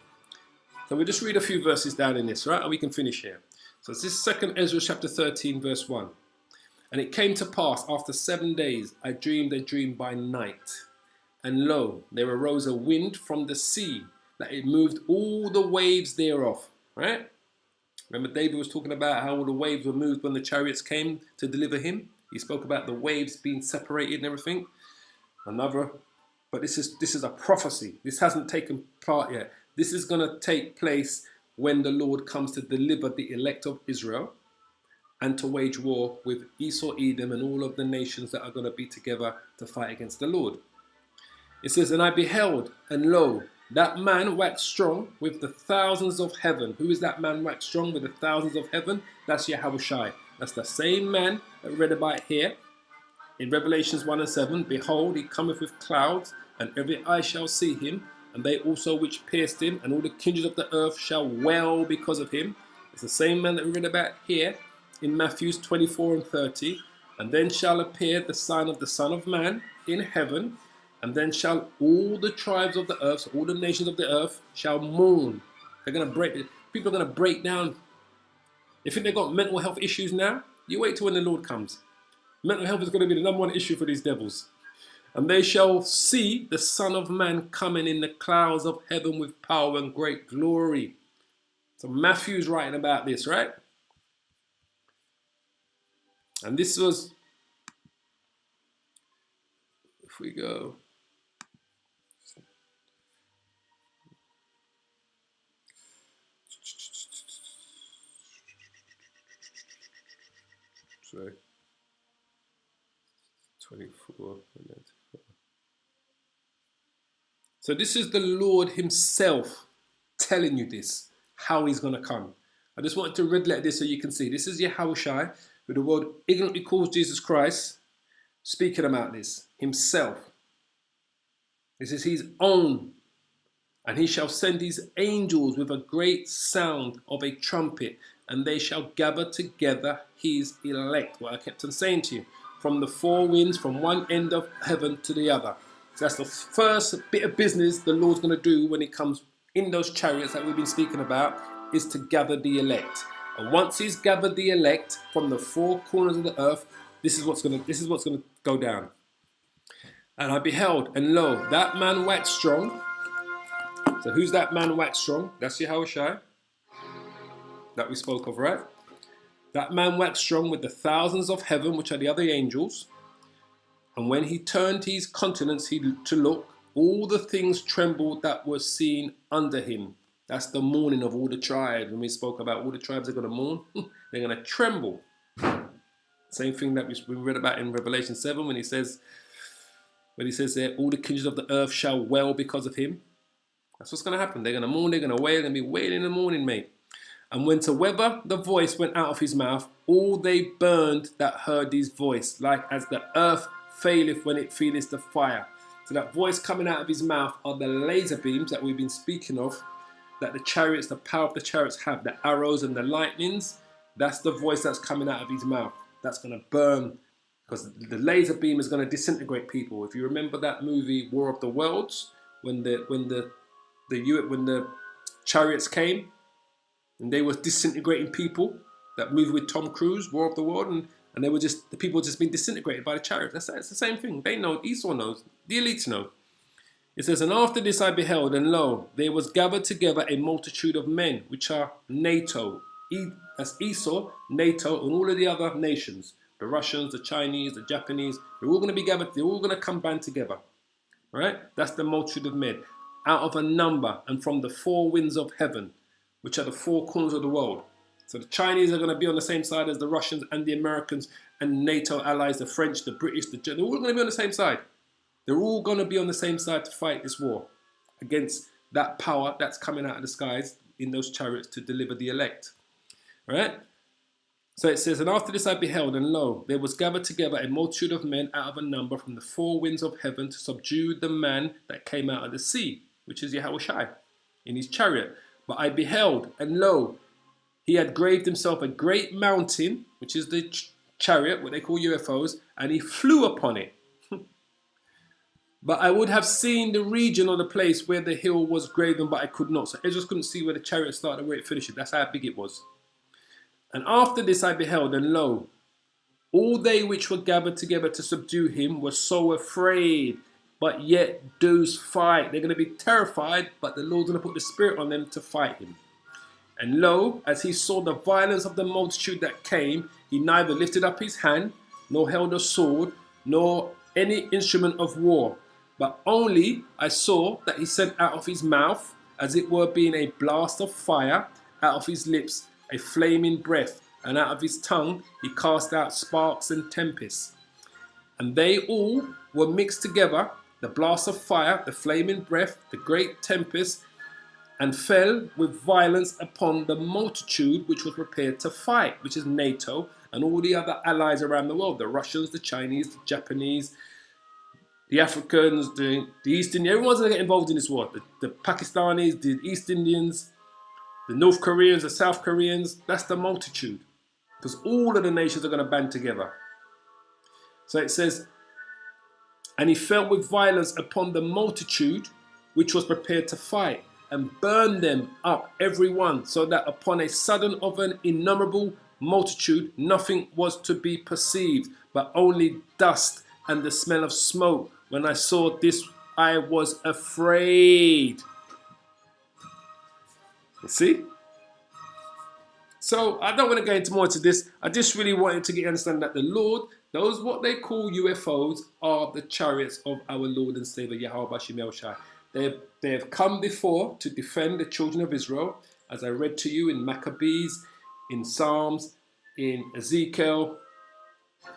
So we'll just read a few verses down in this, right? And we can finish here. So this is 2 Ezra chapter 13 verse 1. And it came to pass after 7 days, I dreamed a dream by night. And lo, there arose a wind from the sea, that it moved all the waves thereof. Right? Remember David was talking about how all the waves were moved when the chariots came to deliver him. He spoke about the waves being separated and everything. But this is a prophecy. This hasn't taken part yet. This is going to take place when the Lord comes to deliver the elect of Israel and to wage war with Esau, Edom, and all of the nations that are going to be together to fight against the Lord. It says, and I beheld, and lo, that man waxed strong with the thousands of heaven. Who is that man waxed strong with the thousands of heaven? That's YAHAWASHI. That's the same man that we read about here in Revelations 1 and 7. Behold, he cometh with clouds, and every eye shall see him, and they also which pierced him, and all the kindreds of the earth shall wail because of him. It's the same man that we read about here in Matthew 24 and 30. And then shall appear the sign of the Son of Man in heaven, and then shall all the tribes of the earth, so all the nations of the earth, shall mourn. They're going to break. People are going to break down. You think they've got mental health issues now? You wait till when the Lord comes. Mental health is going to be the #1 issue for these devils. And they shall see the Son of Man coming in the clouds of heaven with power and great glory. So Matthew's writing about this, right? And this was, if we go, sorry, 24. So this is the Lord himself telling you this, how he's going to come. I just wanted to red letter this so you can see. This is YAHAWASHI, who the world ignorantly calls Jesus Christ, speaking about this himself. This is his own. And he shall send his angels with a great sound of a trumpet, and they shall gather together his elect. What I kept on saying to you, from the four winds, from one end of heaven to the other. So that's the first bit of business the Lord's going to do when he comes in those chariots that we've been speaking about, is to gather the elect. And once he's gathered the elect from the four corners of the earth, this is what's going to go down. And I beheld, and lo, that man waxed strong. So who's that man waxed strong? That's YAHAWASHI. that we spoke of, right? That man waxed strong with the thousands of heaven, which are the other angels. And when he turned his countenance to look, all the things trembled that were seen under him. That's the mourning of all the tribes. When we spoke about all the tribes are going to mourn, they're going to tremble. Same thing that we read about in Revelation 7 when he says there, all the kindreds of the earth shall wail because of him. That's what's going to happen. They're going to mourn, they're going to wail, they're going to be wailing in the morning, mate. And whensoever the voice went out of his mouth, all they burned that heard his voice, like as the earth faileth when it feeleth the fire. So that voice coming out of his mouth are the laser beams that we've been speaking of, that the chariots, the power of the chariots have, the arrows and the lightnings. That's the voice that's coming out of his mouth. That's going to burn, because the laser beam is going to disintegrate people. If you remember that movie War of the Worlds, when the chariots came and they were disintegrating people, that movie with Tom Cruise, War of the World, and they were just, the people just being disintegrated by the chariots. That's the same thing. They know, Esau knows, the elites know. It says, and after this I beheld, and lo, there was gathered together a multitude of men, which are NATO. That's Esau, NATO, and all of the other nations. The Russians, the Chinese, the Japanese. They're all going to be gathered. They're all going to come band together. All right? That's the multitude of men. Out of a number, and from the four winds of heaven, which are the four corners of the world. So the Chinese are going to be on the same side as the Russians and the Americans and NATO allies, the French, the British, the Germans. They're all going to be on the same side. They're all going to be on the same side to fight this war against that power that's coming out of the skies in those chariots to deliver the elect. All right? So it says, and after this I beheld, and lo, there was gathered together a multitude of men out of a number from the four winds of heaven to subdue the man that came out of the sea, which is YAHAWASHI, in his chariot. But I beheld, and lo, he had graved himself a great mountain, which is the chariot, what they call UFOs, and he flew upon it. But I would have seen the region or the place where the hill was graven, but I could not. So I just couldn't see where the chariot started and where it finished. That's how big it was. And after this I beheld, and lo, all they which were gathered together to subdue him were so afraid, but yet durst fight. They're going to be terrified, but the Lord's going to put the Spirit on them to fight him. And lo, as he saw the violence of the multitude that came, he neither lifted up his hand, nor held a sword, nor any instrument of war. But only I saw that he sent out of his mouth, as it were being a blast of fire, out of his lips a flaming breath, and out of his tongue he cast out sparks and tempests. And they all were mixed together, the blast of fire, the flaming breath, the great tempest, and fell with violence upon the multitude which was prepared to fight, which is NATO and all the other allies around the world, the Russians, the Chinese, the Japanese, the Africans, the East Indians. Everyone's going to get involved in this war. The Pakistanis, the East Indians, the North Koreans, the South Koreans. That's the multitude, because all of the nations are going to band together. So it says, and he fell with violence upon the multitude which was prepared to fight, and burned them up every one, so that upon a sudden of an innumerable multitude nothing was to be perceived, but only dust and the smell of smoke. When I saw this, I was afraid. You see? So I don't want to go into more into this. I just really wanted to get you to understand that the Lord, those what they call UFOs, are the chariots of our Lord and Savior YAHAWASHI. They have come before to defend the children of Israel, as I read to you in Maccabees, in Psalms, in Ezekiel.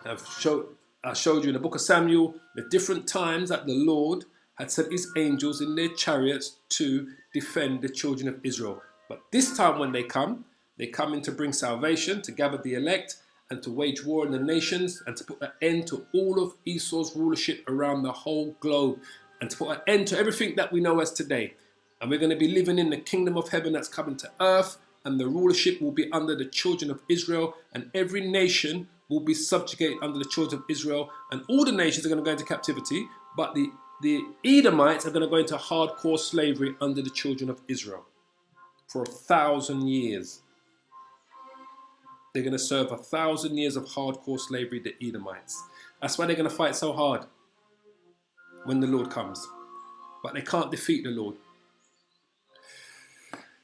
I showed you in the book of Samuel the different times that the Lord had sent his angels in their chariots to defend the children of Israel. But this time when they come in to bring salvation, to gather the elect, and to wage war in the nations, and to put an end to all of Esau's rulership around the whole globe, and to put an end to everything that we know as today. And we're going to be living in the kingdom of heaven that's coming to earth, and the rulership will be under the children of Israel, and every nation will be subjugated under the children of Israel, and all the nations are going to go into captivity, but the Edomites are going to go into hardcore slavery under the children of Israel for 1,000 years. They're going to serve 1,000 years of hardcore slavery, the Edomites. That's why they're going to fight so hard when the Lord comes. But they can't defeat the Lord.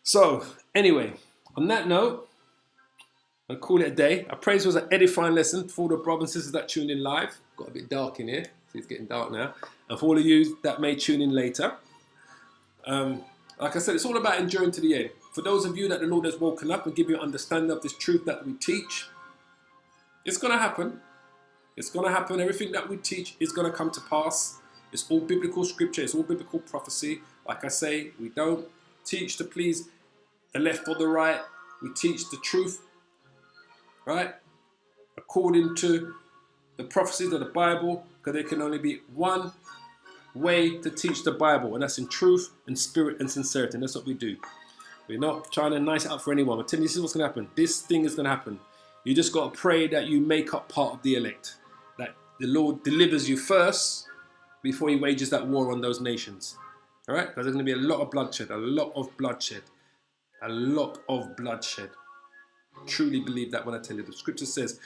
So, anyway, on that note, and call it a day. I pray this was an edifying lesson for all the brothers and sisters that tuned in live. Got a bit dark in here. See, it's getting dark now. And for all of you that may tune in later. Like I said, it's all about enduring to the end. For those of you that the Lord has woken up and give you an understanding of this truth that we teach, it's going to happen. It's going to happen. Everything that we teach is going to come to pass. It's all biblical scripture. It's all biblical prophecy. Like I say, we don't teach to please the left or the right. We teach the truth, right? According to the prophecies of the Bible, because there can only be one way to teach the Bible, and that's in truth and spirit and sincerity. And that's what we do. We're not trying to nice it up for anyone. I'm telling you, this is what's going to happen. This thing is going to happen. You just got to pray that you make up part of the elect, that the Lord delivers you first before he wages that war on those nations. All right? Because there's going to be a lot of bloodshed, a lot of bloodshed, a lot of bloodshed. Truly believe that when I tell you. The scripture says,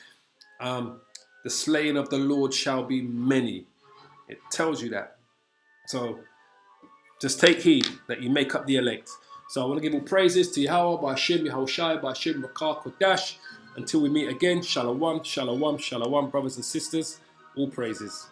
the slaying of the Lord shall be many. It tells you that. So just take heed that you make up the elect. So I want to give all praises to YAHAWAH, Bahasham, YAHAWASHI, Bahasham, Rakah, Kodash. Until we meet again, shalom, shalom, shalom, brothers and sisters. All praises.